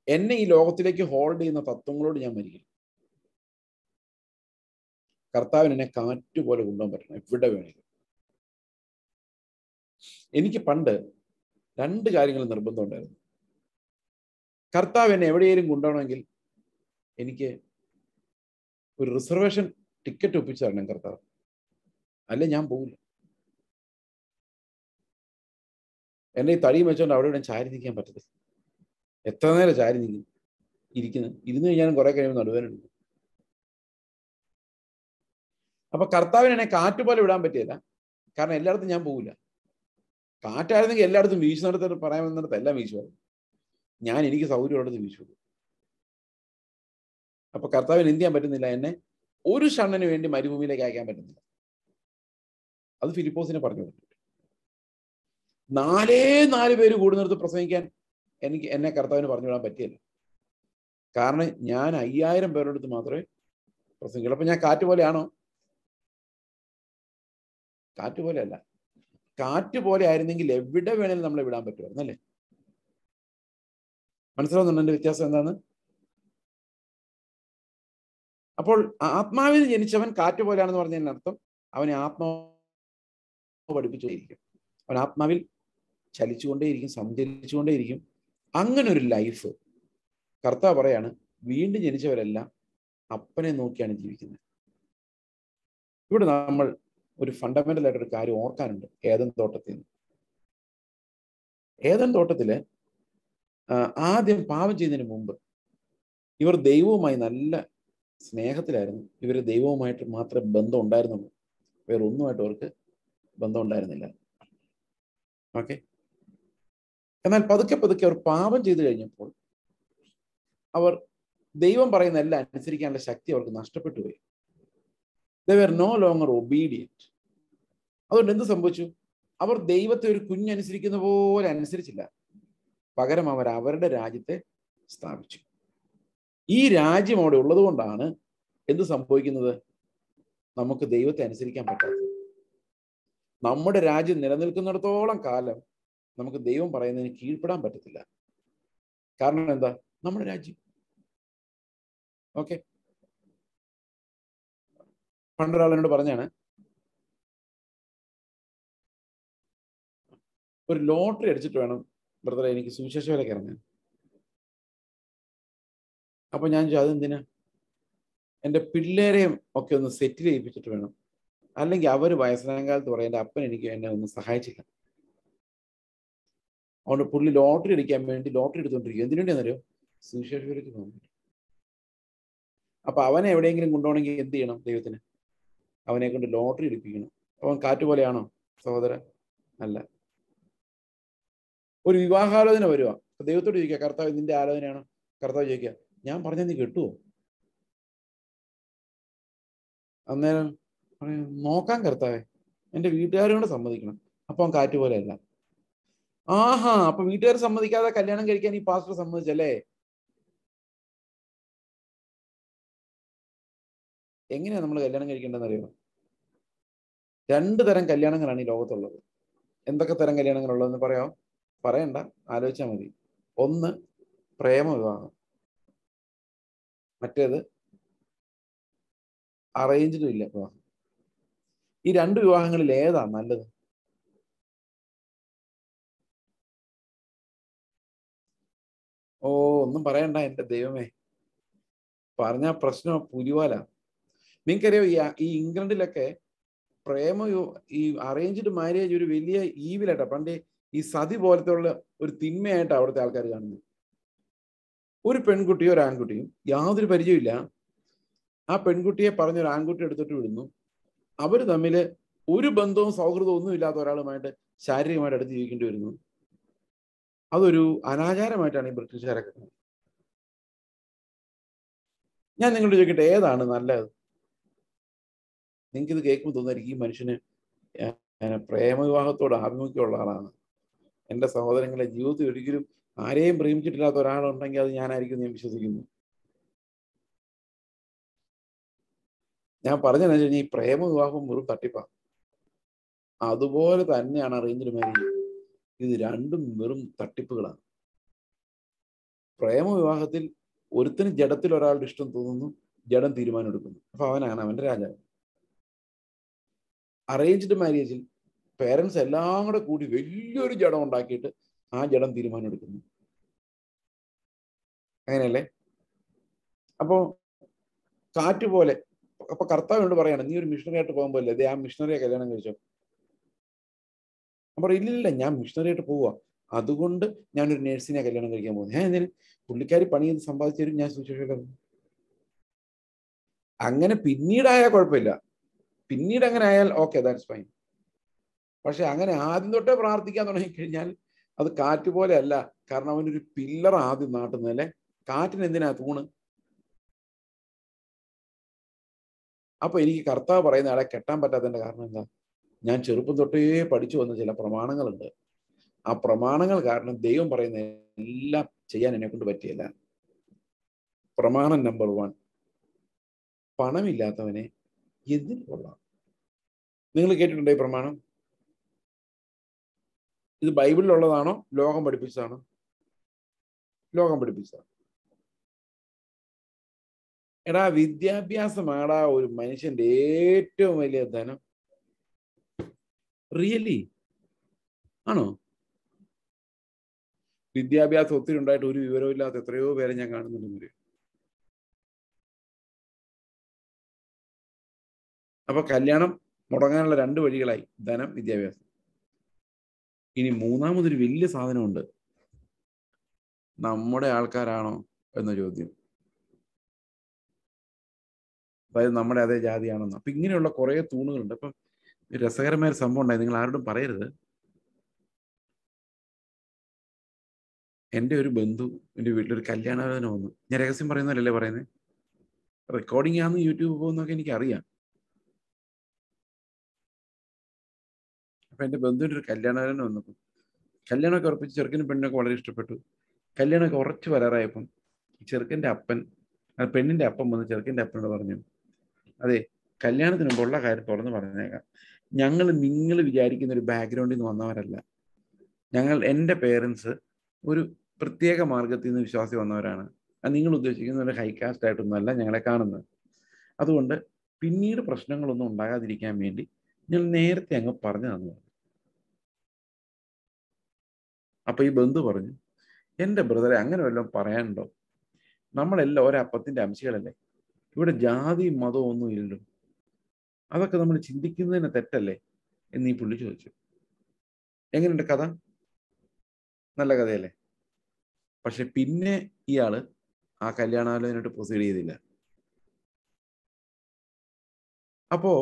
എന്നെ ഈ ലോകത്തിലേക്ക് ഹോൾഡ് ചെയ്യുന്ന തത്വങ്ങളോട് ഞാൻ മരിക്കണം. കർത്താവിന് എന്നെ കാറ്റുപോലെ കൊണ്ടുപോകാൻ പറ്റണം എവിടെ വേണമെങ്കിലും. എനിക്ക് പണ്ട് 2 കാര്യങ്ങൾ നിർബന്ധം ഉണ്ടായിരുന്നു. കർത്താവ് എന്നെ എവിടെയെങ്കിലും കൊണ്ടുപോകണമെങ്കിൽ എനിക്ക് ഒരു റിസർവേഷൻ ടിക്കറ്റ് ഒപ്പിച്ചു തരണം കർത്താവ്, അല്ലെ ഞാൻ പോകില്ല. എന്നെ ഈ തടിയും വെച്ചോണ്ട് അവിടെ ഇവിടെ ചാരി നിൽക്കാൻ പറ്റത്തില്ല. എത്ര നേരം ചാരി ഇരുന്ന് കഴിഞ്ഞാലും കുറെ കഴിയുമ്പോൾ നടുവേദന എടുക്കും. അപ്പൊ കർത്താവിന് എന്നെ കാറ്റുപോലെ വിടാൻ പറ്റിയില്ല, കാരണം എല്ലായിടത്തും ഞാൻ പോകില്ല. കാറ്റായിരുന്നെങ്കിൽ എല്ലായിടത്തും വീശുന്നിടത്ത് പറയാമെന്നിടത്ത് എല്ലാം വീശുമായിരുന്നു. ഞാൻ എനിക്ക് സൗകര്യമുള്ളത് വീശു. അപ്പൊ കർത്താവിന് എന്ത് ചെയ്യാൻ പറ്റുന്നില്ല, എന്നെ ഒരു ഷണ്ണന് വേണ്ടി മരുഭൂമിയിലേക്ക് അയക്കാൻ പറ്റുന്നില്ല. അത് ഫിലിപ്പോസിനെ പറഞ്ഞു. 4 പേര് കൂടുന്നിടത്ത് പ്രസംഗിക്കാൻ എന്നെ കർത്താവിന് പറഞ്ഞു വിടാൻ പറ്റിയല്ല. കാരണം ഞാൻ 5000 പേരുടെ അടുത്ത് മാത്രമേ പ്രസംഗിക്കുള്ളൂ. അപ്പൊ ഞാൻ കാറ്റ് പോലെയാണോ? കാറ്റ് പോലെയല്ല. കാറ്റ് പോലെ ആയിരുന്നെങ്കിൽ എവിടെ വേണേലും നമ്മളെ വിടാൻ പറ്റുമായിരുന്നു, അല്ലേ? മനസ്സിലാവുന്നുണ്ട് എന്റെ വ്യത്യാസം എന്താണ്? അപ്പോൾ ആത്മാവിൽ ജനിച്ചവൻ കാറ്റ് പോലെയാണെന്ന് പറഞ്ഞതിന് അർത്ഥം അവനെ ആത്മാവ് പഠിപ്പിച്ചുകൊണ്ടേയിരിക്കും. അവൻ ആത്മാവിൽ ചലിച്ചുകൊണ്ടേയിരിക്കും, സഞ്ചരിച്ചുകൊണ്ടേയിരിക്കും. അങ്ങനെ ഒരു ലൈഫ് കർത്താവ് പറയാണ്, വീണ്ടും ജനിച്ചവരെല്ലാം അപ്പനെ നോക്കിയാണ് ജീവിക്കുന്നത്. ഇവിടെ നമ്മൾ ഒരു ഫണ്ടമെന്റൽ ആയിട്ടൊരു കാര്യം ഓർക്കാനുണ്ട്. ഏദൻ തോട്ടത്തില് ആദ്യം പാപം ചെയ്യുന്നതിന് മുമ്പ് ഇവർ ദൈവവുമായി നല്ല സ്നേഹത്തിലായിരുന്നു. ഇവര് ദൈവവുമായിട്ട് മാത്രമേ ബന്ധം ഉണ്ടായിരുന്നുള്ളൂ, വേറെ ഒന്നുമായിട്ട് അവർക്ക് ബന്ധം ഉണ്ടായിരുന്നില്ല. ഓക്കെ. എന്നാൽ പതുക്കെ അവർ പാപം ചെയ്തു കഴിഞ്ഞപ്പോൾ അവർ ദൈവം പറയുന്ന എല്ലാം അനുസരിക്കാനുള്ള ശക്തി അവർക്ക് നഷ്ടപ്പെട്ടു പോയി. They were no longer obedient. അതുകൊണ്ട് എന്ത് സംഭവിച്ചു? അവർ ദൈവത്തെ ഒരു കുഞ്ഞനുസരിക്കുന്ന പോലെ അനുസരിച്ചില്ല. പകരം അവർ അവരുടെ രാജ്യത്തെ സ്ഥാപിച്ചു. ഈ രാജ്യം അവിടെ ഉള്ളത് കൊണ്ടാണ് എന്ത് സംഭവിക്കുന്നത്? നമുക്ക് ദൈവത്തെ അനുസരിക്കാൻ പറ്റാത്തത്. നമ്മുടെ രാജ്യം നിലനിൽക്കുന്നിടത്തോളം കാലം നമുക്ക് ദൈവം പറയുന്നതിന് കീഴ്പ്പെടാൻ പറ്റത്തില്ല. കാരണം എന്താ? നമ്മുടെ രാജ്യം. ഓക്കെ. പണ്ടൊരാളെന്നോട് പറഞ്ഞാണ്, ഒരു ലോട്ടറി അടിച്ചിട്ട് വേണം ബ്രദറെ എനിക്ക് സുവിശേഷ വേലയ്ക്ക് ഇറങ്ങാൻ. അപ്പൊ ഞാൻ ചോദിച്ചു, അതെന്തിനാ? എൻ്റെ പിള്ളേരെയും ഒക്കെ ഒന്ന് സെറ്റിൽ ചെയ്യിപ്പിച്ചിട്ട് വേണം, അല്ലെങ്കിൽ അവർ വയസ്സാം കാലത്ത് പറയും എൻ്റെ അപ്പൻ എന്നെ ഒന്നും സഹായിച്ചില്ല. അതുകൊണ്ട് പുള്ളി ലോട്ടറി അടിക്കാൻ വേണ്ടി ലോട്ടറി എടുത്തുകൊണ്ടിരിക്കും. എന്തിനു വേണ്ടിയാണെന്നറിയോ? സുവിശേഷ വേലയ്ക്ക് പോകാൻ വേണ്ടി. അപ്പൊ അവനെ എവിടെയെങ്കിലും കൊണ്ടുപോകണമെങ്കിൽ എന്ത് ചെയ്യണം? ദൈവത്തിന് അവനെ കൊണ്ട് ലോട്ടറി എടുപ്പിക്കണം. അവൻ കാറ്റ് പോലെയാണോ സഹോദരൻ? അല്ല. ഒരു വിവാഹാലോചന വരുക, ദൈവത്തോട് ചോദിക്കുക, കർത്താവ് നിന്റെ ആലോചനയാണോ? കർത്താവ് ചോദിക്കുക, ഞാൻ പറഞ്ഞാൽ നീ കെട്ടുവോ? അന്നേരം നോക്കാൻ കർത്താവേ, എൻ്റെ വീട്ടുകാരോട് സമ്മതിക്കണം. അപ്പൊ അവൻ കാറ്റ് പോലെയല്ല. ആഹാ, അപ്പൊ വീട്ടുകാർ സമ്മതിക്കാതെ കല്യാണം കഴിക്കാൻ ഈ പാസ്റ്റർ സമ്മതിച്ചല്ലേ? എങ്ങനെയാ നമ്മൾ കല്യാണം കഴിക്കേണ്ടതെന്ന് അറിയോ? 2 തരം കല്യാണങ്ങളാണ് ഈ ലോകത്തുള്ളത്. എന്തൊക്കെ തരം കല്യാണങ്ങളുള്ളതെന്ന് പറയാമോ? പറയണ്ട, ആലോചിച്ചാൽ മതി. ഒന്ന് പ്രേമ വിവാഹം, മറ്റേത് അറേഞ്ച്ഡും ഇല്ല വിവാഹം. ഈ 2 വിവാഹങ്ങളിൽ ഏതാ നല്ലത്? ഓ, ഒന്നും പറയണ്ട എൻ്റെ ദൈവമേ, പറഞ്ഞ പ്രശ്നം പുലിവാല. നിങ്ങൾക്കറിയോ, ഈ ഇംഗ്ലണ്ടിലൊക്കെ ഈ അറേഞ്ച്ഡ് മാരേജ് ഒരു വലിയ ഈവിലായിട്ടാ. പണ്ട് ഈ സതി പോലത്തെ ഉള്ള ഒരു തിന്മയായിട്ടാണ് അവിടുത്തെ ആൾക്കാർ കാണുന്നത്. ഒരു പെൺകുട്ടിയോ ഒരു ആൺകുട്ടിയും യാതൊരു പരിചയമില്ല, ആ പെൺകുട്ടിയെ പറഞ്ഞൊരു ആൺകുട്ടി എടുത്തിട്ട് വിടുന്നു. അവർ തമ്മിൽ ഒരു ബന്ധവും സൗഹൃദവും ഒന്നും ഇല്ലാത്ത ഒരാളുമായിട്ട് ശാരീരികമായിട്ട് അടുത്ത് ജീവിക്കേണ്ടി വരുന്നു. അതൊരു അനാചാരമായിട്ടാണ് ഈ ബ്രിട്ടീഷുകാരൊക്കെ കാണുന്നത്. ഞാൻ നിങ്ങളോട് ചോദിക്കട്ടെ, ഏതാണ് നല്ലത്? നിങ്ങൾക്ക് ഇത് കേൾക്കുമ്പോൾ തോന്നായിരിക്കും ഈ മനുഷ്യന് പ്രേമവിവാഹത്തോട് ആഭിമുഖ്യമുള്ള ആളാണ്. എൻ്റെ സഹോദരങ്ങളെ, ജീവിതത്തിൽ ഒരിക്കലും ആരെയും പ്രേമിച്ചിട്ടില്ലാത്ത ഒരാളുണ്ടെങ്കിൽ അത് ഞാനായിരിക്കും ഞാൻ വിശ്വസിക്കുന്നു. ഞാൻ പറഞ്ഞതെന്ന് വെച്ച് കഴിഞ്ഞാൽ ഈ പ്രേമ വിവാഹം വെറും തട്ടിപ്പാ. അതുപോലെ തന്നെയാണ് അറേഞ്ച്ഡ് മാരേജ്. ഇത് രണ്ടും വെറും തട്ടിപ്പുകളാണ്. പ്രേമ വിവാഹത്തിൽ ഒരുത്തിന് ജഡത്തിൽ ഒരാളുടെ ഇഷ്ടം തോന്നുന്നു, ജഡം തീരുമാനം എടുക്കുന്നു, അപ്പൊ അവനാണ് അവന്റെ രാജാവ്. അറേഞ്ച്ഡ് മാരേജിൽ പേരൻസ് എല്ലാം കൂടെ കൂടി വലിയൊരു ജഡം ഉണ്ടാക്കിയിട്ട് ആ ജഡം തീരുമാനം എടുക്കുന്നു. അങ്ങനെയല്ലേ? അപ്പോ കാറ്റ് പോലെ. അപ്പൊ കർത്താവ് കൊണ്ട് പറയാണ്, നീ ഒരു മിഷണറി ആയിട്ട് പോകാൻ പോലെ അതെ ആ മിഷണറിയെ കല്യാണം കഴിച്ചോ. അപ്പൊ ഇല്ലില്ല, ഞാൻ മിഷണറി ആയിട്ട് പോവുക, അതുകൊണ്ട് ഞാനൊരു നേഴ്സിനെ കല്യാണം കഴിക്കാൻ പോകുന്നു. ഞാൻ എന്തിന്? പുള്ളിക്കാരി പണി ചെയ്ത് സമ്പാദിച്ചു തരും, ഞാൻ സുശേഷം. അങ്ങനെ പിന്നീടായാൽ കുഴപ്പമില്ല, പിന്നീട് അങ്ങനെ ആയാൽ ഓക്കെ, ദാറ്റ്സ് ഫൈൻ. പക്ഷെ അങ്ങനെ ആദ്യം തൊട്ടേ പ്രാർത്ഥിക്കാൻ തുടങ്ങിക്കഴിഞ്ഞാൽ അത് കാറ്റ് പോലെ അല്ല. കാരണം അവനൊരു പില്ലർ ആദ്യം നാട്ടുന്നതല്ലേ. കാറ്റിന് എന്തിനാ തൂണ്? അപ്പൊ എനിക്ക് കർത്താവ് പറയുന്ന ആളെ കെട്ടാൻ പറ്റാത്തതിന്റെ കാരണം എന്താ? ഞാൻ ചെറുപ്പം തൊട്ടേ പഠിച്ചു വന്ന ചില പ്രമാണങ്ങളുണ്ട്. ആ പ്രമാണങ്ങൾ കാരണം ദൈവം പറയുന്ന എല്ലാം ചെയ്യാൻ എന്നെ കൊണ്ട് പറ്റിയല്ല. പ്രമാണം നമ്പർ 1, പണമില്ലാത്തവനെ എന്തിനു കൊള്ളാം. നിങ്ങൾ കേട്ടിട്ടുണ്ടോ ഈ പ്രമാണം? ഇത് ബൈബിളിലുള്ളതാണോ ലോകം പഠിപ്പിച്ചതാണോ? ലോകം പഠിപ്പിച്ചതാണ്. എടാ, വിദ്യാഭ്യാസമാടാ ഒരു മനുഷ്യന്റെ ഏറ്റവും വലിയ ധനം. റിയലി ആണോ? വിദ്യാഭ്യാസം ഒത്തിരി ഉണ്ടായിട്ട് ഒരു വിവരമില്ലാത്ത എത്രയോ പേരെ ഞാൻ കാണുന്നുണ്ടെന്ന്. അപ്പൊ കല്യാണം മുടങ്ങാനുള്ള 2 വഴികളായി: ധനം, വിദ്യാഭ്യാസം. ഇനി മൂന്നാമതൊരു വലിയ സാധനമുണ്ട്. നമ്മുടെ ആൾക്കാരാണോ എന്ന ചോദ്യം. അതായത് നമ്മുടെ അതേ ജാതിയാണെന്ന്. അപ്പൊ ഇങ്ങനെയുള്ള കുറെ തൂണുകളുണ്ട്. അപ്പം രസകരമായ ഒരു സംഭവം ഉണ്ടായി, നിങ്ങൾ ആരോടും പറയരുത്. എൻ്റെ ഒരു ബന്ധു എൻ്റെ വീട്ടിലൊരു കല്യാണാലോചന വന്നു. ഞാൻ രഹസ്യം പറയുന്നതല്ലേ പറയുന്നത്, റെക്കോർഡിംഗ് ആണെന്ന് യൂട്യൂബ് പോകുന്നൊക്കെ എനിക്കറിയാം. അപ്പൊ എൻ്റെ ബന്ധുവിൻ്റെ ഒരു കല്യാണാലോചന വന്നപ്പോൾ കല്യാണമൊക്കെ ഉറപ്പിച്ച് ചെറുക്കനും പെണ്ണിനൊക്കെ വളരെ ഇഷ്ടപ്പെട്ടു. കല്യാണമൊക്കെ ഉറച്ചു വരാറായപ്പം ചെറുക്കൻ്റെ അപ്പൻ, പെണ്ണിന്റെ അപ്പം വന്ന് ചെറുക്കൻ്റെ അപ്പനോട് പറഞ്ഞു, അതെ, കല്യാണത്തിന് മുമ്പുള്ള കാര്യം തുറന്ന് പറഞ്ഞേക്കാം, ഞങ്ങൾ നിങ്ങൾ വിചാരിക്കുന്ന ഒരു ബാക്ക്ഗ്രൗണ്ടിൽ നിന്ന് വന്നവരല്ല. എൻ്റെ പേരൻസ് ഒരു പ്രത്യേക മാർഗത്തിൽ നിന്ന് വിശ്വാസി വന്നവരാണ്. അത് നിങ്ങൾ ഉദ്ദേശിക്കുന്ന ഒരു ഹൈകാസ്റ്റ് ആയിട്ടൊന്നുമല്ല ഞങ്ങളെ കാണുന്നത്. അതുകൊണ്ട് പിന്നീട് പ്രശ്നങ്ങളൊന്നും ഉണ്ടാകാതിരിക്കാൻ വേണ്ടി ഞങ്ങൾ നേരത്തെ അങ്ങ് പറഞ്ഞു തന്നു. അപ്പൊ ഈ ബന്ധു പറഞ്ഞു, എൻ്റെ ബ്രദറെ അങ്ങനെ വല്ലതും പറയാനുണ്ടോ? നമ്മളെല്ലാം ഒരപ്പത്തിന്റെ അംശങ്ങളല്ലേ. ഇവിടെ ജാതിയും മതവും ഒന്നും ഇല്ലല്ലോ. അതൊക്കെ നമ്മൾ ചിന്തിക്കുന്നതിന് തെറ്റല്ലേ എന്ന് ഈ പുള്ളി ചോദിച്ചു. എങ്ങനെയുണ്ട് കഥ? നല്ല കഥയല്ലേ? പക്ഷെ പിന്നെ ഇയാള് ആ കല്യാണാലോചനയായിട്ട് പ്രൊസീഡ് ചെയ്തില്ല. അപ്പോ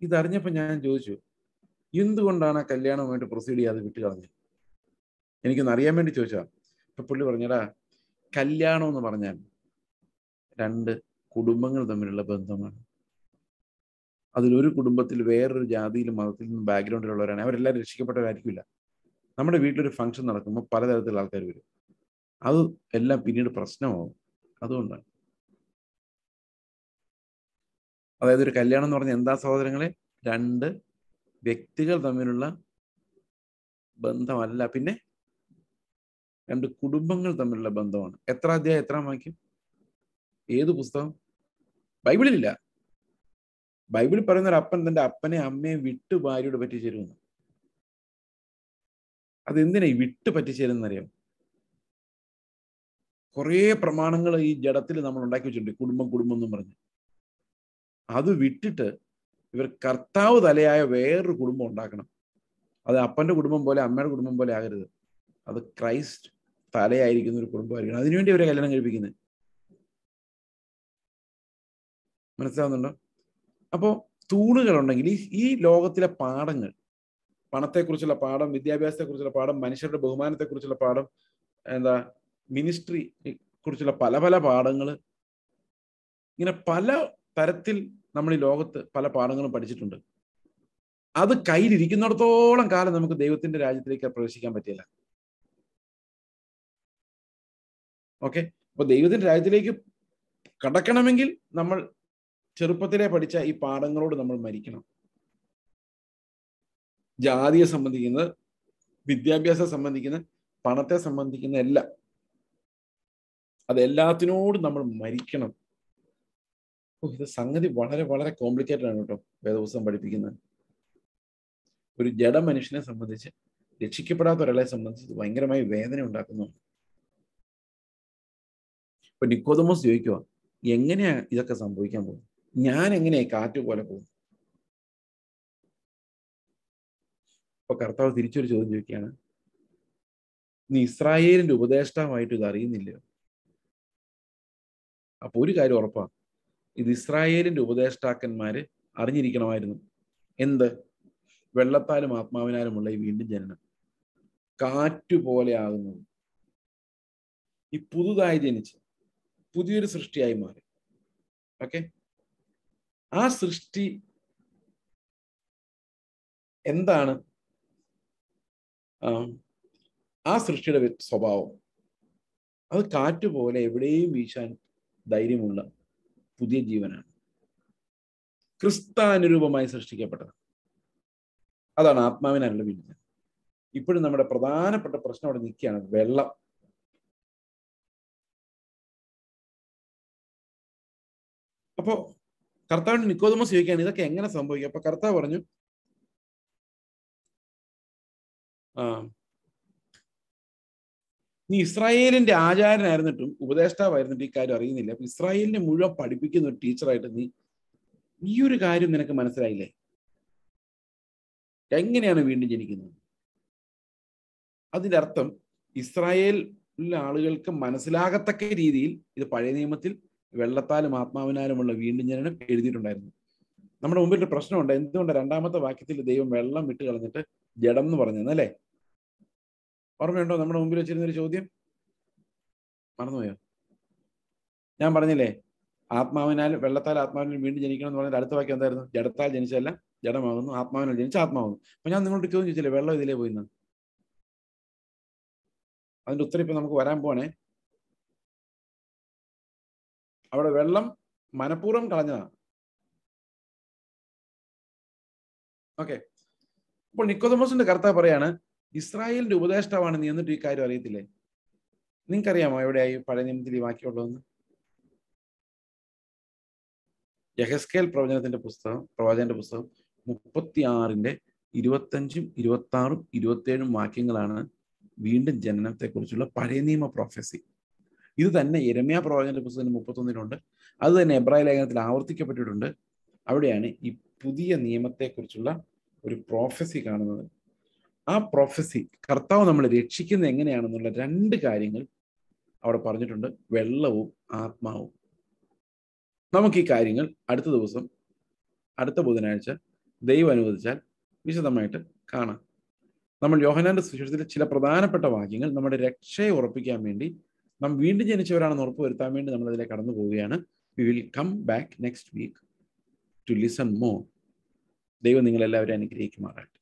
ഇതറിഞ്ഞപ്പോ ഞാൻ ചോദിച്ചു, എന്തുകൊണ്ടാണ് ആ കല്യാണവുമായിട്ട് പ്രൊസീഡ് ചെയ്യാതെ വിട്ടു കളഞ്ഞത്? എനിക്കൊന്ന് അറിയാൻ വേണ്ടി ചോദിച്ചാ. അപ്പൊ പുള്ളി പറഞ്ഞടാ, കല്യാണം എന്ന് പറഞ്ഞാൽ 2 കുടുംബങ്ങൾ തമ്മിലുള്ള ബന്ധമാണ്. അതിലൊരു കുടുംബത്തിൽ വേറൊരു ജാതിയിലും മതത്തിൽ നിന്നും ബാക്ക്ഗ്രൗണ്ടിലുള്ളവരാണ്, അവരെല്ലാവരും രക്ഷിക്കപ്പെട്ടവരായിരിക്കില്ല. നമ്മുടെ വീട്ടിലൊരു ഫംഗ്ഷൻ നടക്കുമ്പോൾ പലതരത്തിലുള്ള ആൾക്കാർ വരും. അത് എല്ലാം പിന്നീട് പ്രശ്നമാവും. അതുകൊണ്ടാണ്. അതായത് ഒരു കല്യാണം എന്ന് പറഞ്ഞാൽ എന്താ സഹോദരങ്ങളെ? 2 വ്യക്തികൾ തമ്മിലുള്ള ബന്ധമല്ല, പിന്നെ 2 കുടുംബങ്ങൾ തമ്മിലുള്ള ബന്ധമാണ്. എത്ര അധ്യായം, എത്ര വാക്യം? ഏത് പുസ്തകം? ബൈബിളിലില്ല. ബൈബിളിൽ പറയുന്ന ഒരു അപ്പൻ തന്റെ അപ്പനെ അമ്മയെ വിട്ടു ഭാര്യയോട് പറ്റിച്ചേരുമെന്ന്. അതെന്തിനാ ഈ വിട്ട് പറ്റിച്ചേരുന്നറിയാം? കുറേ പ്രമാണങ്ങൾ ഈ ജഡത്തിൽ നമ്മൾ ഉണ്ടാക്കി വെച്ചിട്ടുണ്ട്, കുടുംബം കുടുംബം എന്നും പറഞ്ഞ്. അത് വിട്ടിട്ട് ഇവർ കർത്താവ് തലയായ വേറൊരു കുടുംബം ഉണ്ടാക്കണം. അത് അപ്പന്റെ കുടുംബം പോലെ അമ്മയുടെ കുടുംബം പോലെ ആകരുത്. അത് ക്രൈസ്റ്റ് തലയായിരിക്കുന്ന ഒരു കുടുംബമായിരിക്കണം. അതിനുവേണ്ടി അവരെ കല്യാണം കഴിപ്പിക്കുന്നത്. മനസ്സിലാവുന്നുണ്ടോ? അപ്പോൾ തൂണുകളുണ്ടെങ്കിൽ ഈ ലോകത്തിലെ പാഠങ്ങൾ, പണത്തെക്കുറിച്ചുള്ള പാഠം, വിദ്യാഭ്യാസത്തെക്കുറിച്ചുള്ള പാഠം, മനുഷ്യരുടെ ബഹുമാനത്തെക്കുറിച്ചുള്ള പാഠം, എന്താ മിനിസ്ട്രി കുറിച്ചുള്ള പല പല പാഠങ്ങൾ, ഇങ്ങനെ പല തരത്തിൽ നമ്മൾ ഈ ലോകത്ത് പല പാഠങ്ങളും പഠിച്ചിട്ടുണ്ട്. അത് കയ്യിലിരിക്കുന്നിടത്തോളം കാലം നമുക്ക് ദൈവത്തിന്റെ രാജ്യത്തിലേക്ക് പ്രവേശിക്കാൻ പറ്റില്ല. ഓക്കെ? അപ്പൊ ദൈവത്തിന്റെ രാജ്യത്തിലേക്ക് കടക്കണമെങ്കിൽ നമ്മൾ ചെറുപ്പത്തിലെ പഠിച്ച ഈ പാഠങ്ങളോട് നമ്മൾ മരിക്കണം. ജാതിയെ സംബന്ധിക്കുന്നത്, വിദ്യാഭ്യാസം സംബന്ധിക്കുന്ന, പണത്തെ സംബന്ധിക്കുന്ന എല്ലാം, അതെല്ലാത്തിനോടും നമ്മൾ മരിക്കണം. ഇത് സംഗതി വളരെ വളരെ കോംപ്ലിക്കേറ്റഡ് ആണ് കേട്ടോ വേദപുസ്തകം പഠിപ്പിക്കുന്നത്. ഒരു ജഡ മനുഷ്യനെ സംബന്ധിച്ച്, രക്ഷിക്കപ്പെടാത്ത ഒരാളെ സംബന്ധിച്ച് ഇത് ഭയങ്കരമായി വേദന ഉണ്ടാക്കുന്നു. ഇപ്പൊ നിക്കോദമോസ് ചോദിക്കുക, എങ്ങനെയാ ഇതൊക്കെ സംഭവിക്കാൻ പോകുന്നത്? ഞാൻ എങ്ങനെയാ കാറ്റ് പോലെ പോകും? അപ്പൊ കർത്താവ് തിരിച്ചൊരു ചോദ്യം ചോദിക്കുകയാണ്, നീ ഇസ്രായേലിന്റെ ഉപദേഷ്ടാവായിട്ട് ഇത് അറിയുന്നില്ലയോ? അപ്പൊ ഒരു കാര്യം ഉറപ്പാ, ഇത് ഇസ്രായേലിന്റെ ഉപദേഷ്ടാക്കന്മാര് അറിഞ്ഞിരിക്കണമായിരുന്നു. എന്ത്? വെള്ളത്താലും ആത്മാവിനാലുമുള്ള ഈ വീണ്ടും ജനനം കാറ്റുപോലെ ആകുന്നത്. ഈ പുതുതായി ജനിച്ച് പുതിയൊരു സൃഷ്ടിയായി മാറി. ഓക്കെ, ആ സൃഷ്ടി എന്താണ്? ആ സൃഷ്ടിയുടെ സ്വഭാവം അത് കാറ്റുപോലെ എവിടെയും വീശാൻ ധൈര്യമുള്ള പുതിയ ജീവനാണ്, ക്രിസ്താനുരൂപമായി സൃഷ്ടിക്കപ്പെട്ടത്. അതാണ് ആത്മാവിനാലുള്ള വീണ്ടും. ഇപ്പോഴും നമ്മുടെ പ്രധാനപ്പെട്ട പ്രശ്നം അവിടെ നിൽക്കുകയാണ്, വെള്ളം. അപ്പോ കർത്താവിന് നിക്കോദമോസ് ചോദിക്കുകയാണ്, ഇതൊക്കെ എങ്ങനെ സംഭവിക്കും? അപ്പൊ കർത്താവ് പറഞ്ഞു, നീ ഇസ്രായേലിന്റെ ആചാരനായിരുന്നിട്ടും ഉപദേഷ്ടാവായിരുന്നിട്ട് ഈ കാര്യം അറിയുന്നില്ല. അപ്പൊ ഇസ്രായേലിനെ മുഴുവൻ പഠിപ്പിക്കുന്ന ഒരു ടീച്ചറായിട്ട് നീ ഈ ഒരു കാര്യം നിനക്ക് മനസ്സിലായില്ലേ? എങ്ങനെയാണ് വീണ്ടും ജനിക്കുന്നത്? അതിന്റെ അർത്ഥം ഇസ്രായേലിലെ ആളുകൾക്ക് മനസ്സിലാകത്തക്ക രീതിയിൽ ഇത് പഴയ നിയമത്തിൽ വെള്ളത്താലും ആത്മാവിനാലുമുള്ള വീണ്ടും ജനനം എഴുതിയിട്ടുണ്ടായിരുന്നു. നമ്മുടെ മുമ്പിൽ ഒരു പ്രശ്നമുണ്ട്. എന്തുകൊണ്ട് രണ്ടാമത്തെ വാക്യത്തിൽ ദൈവം വെള്ളം വിട്ട് കളഞ്ഞിട്ട് ജഡം എന്ന് പറഞ്ഞല്ലേ? ഓർമ്മയുണ്ടോ നമ്മുടെ മുമ്പിൽ വെച്ചിരുന്നൊരു ചോദ്യം? മറന്നുപോയോ? ഞാൻ പറഞ്ഞില്ലേ, ആത്മാവിനാൽ വെള്ളത്താൽ ആത്മാവിനാൽ വീണ്ടും ജനിക്കണം എന്ന് പറഞ്ഞാൽ അടുത്ത വാക്യം എന്തായിരുന്നു? ജഡത്താൽ ജനിച്ചല്ല ജഡമാകുന്നു, ആത്മാവിനാൽ ജനിച്ച ആത്മാവുന്നു. അപ്പൊ ഞാൻ നിങ്ങളോട് ചോദ്യം ചോദിച്ചില്ലേ, വെള്ളം ഇതിലേ പോയിന്ന്? അതിന്റെ ഉത്തരം ഇപ്പൊ നമുക്ക് വരാൻ പോണേ. അവിടെ വെള്ളം മനഃപൂർവ്വം കളഞ്ഞതാണ്. ഓക്കെ, അപ്പോൾ നിക്കോദമോസിന്റെ കർത്താവ് പറയാണ്, ഇസ്രായേലിന്റെ ഉപദേഷ്ടാവാണ് നീ, എന്നിട്ട് ഈ കാര്യം അറിയത്തില്ലേ? നിങ്ങൾക്കറിയാമോ എവിടെയായി പഴയ നിയമത്തിൽ ഈ വാക്യമുള്ളതെന്ന്? യെഹെസ്കേൽ പ്രവചനത്തിന്റെ പുസ്തകം, പ്രവാചകന്റെ പുസ്തകം 36 25, 26, 27 വാക്യങ്ങളാണ് വീണ്ടും ജനനത്തെക്കുറിച്ചുള്ള പഴയ നിയമ പ്രൊഫസി. ഇത് തന്നെ യെരമ്യാ പ്രവാചകന്റെ പുസ്തകം 31 അത് തന്നെ എബ്രായ ലേഖനത്തിൽ ആവർത്തിക്കപ്പെട്ടിട്ടുണ്ട്. അവിടെയാണ് ഈ പുതിയ നിയമത്തെക്കുറിച്ചുള്ള ഒരു പ്രൊഫസി കാണുന്നത്. ആ പ്രൊഫസി, കർത്താവ് നമ്മളെ രക്ഷിക്കുന്നത് എങ്ങനെയാണെന്നുള്ള 2 കാര്യങ്ങൾ അവിടെ പറഞ്ഞിട്ടുണ്ട്, വെള്ളവും ആത്മാവും. നമുക്ക് ഈ കാര്യങ്ങൾ അടുത്ത ദിവസം, അടുത്ത ബുധനാഴ്ച ദൈവം അനുവദിച്ചാൽ വിശദമായിട്ട് കാണാം. നമ്മൾ യോഹന്നാന്റെ സുവിശേഷത്തിലെ ചില പ്രധാനപ്പെട്ട വാക്യങ്ങൾ നമ്മുടെ രക്ഷയെ ഉറപ്പിക്കാൻ വേണ്ടി, നാം വീണ്ടും ജനിച്ചവരാണെന്ന് ഉറപ്പുവരുത്താൻ വേണ്ടി നമ്മൾ അതിലേക്ക് കടന്നു പോവുകയാണ്. We will come back next week to listen more. ദൈവം നിങ്ങളെല്ലാവരും അനുഗ്രഹിക്കുമാറാകട്ടെ.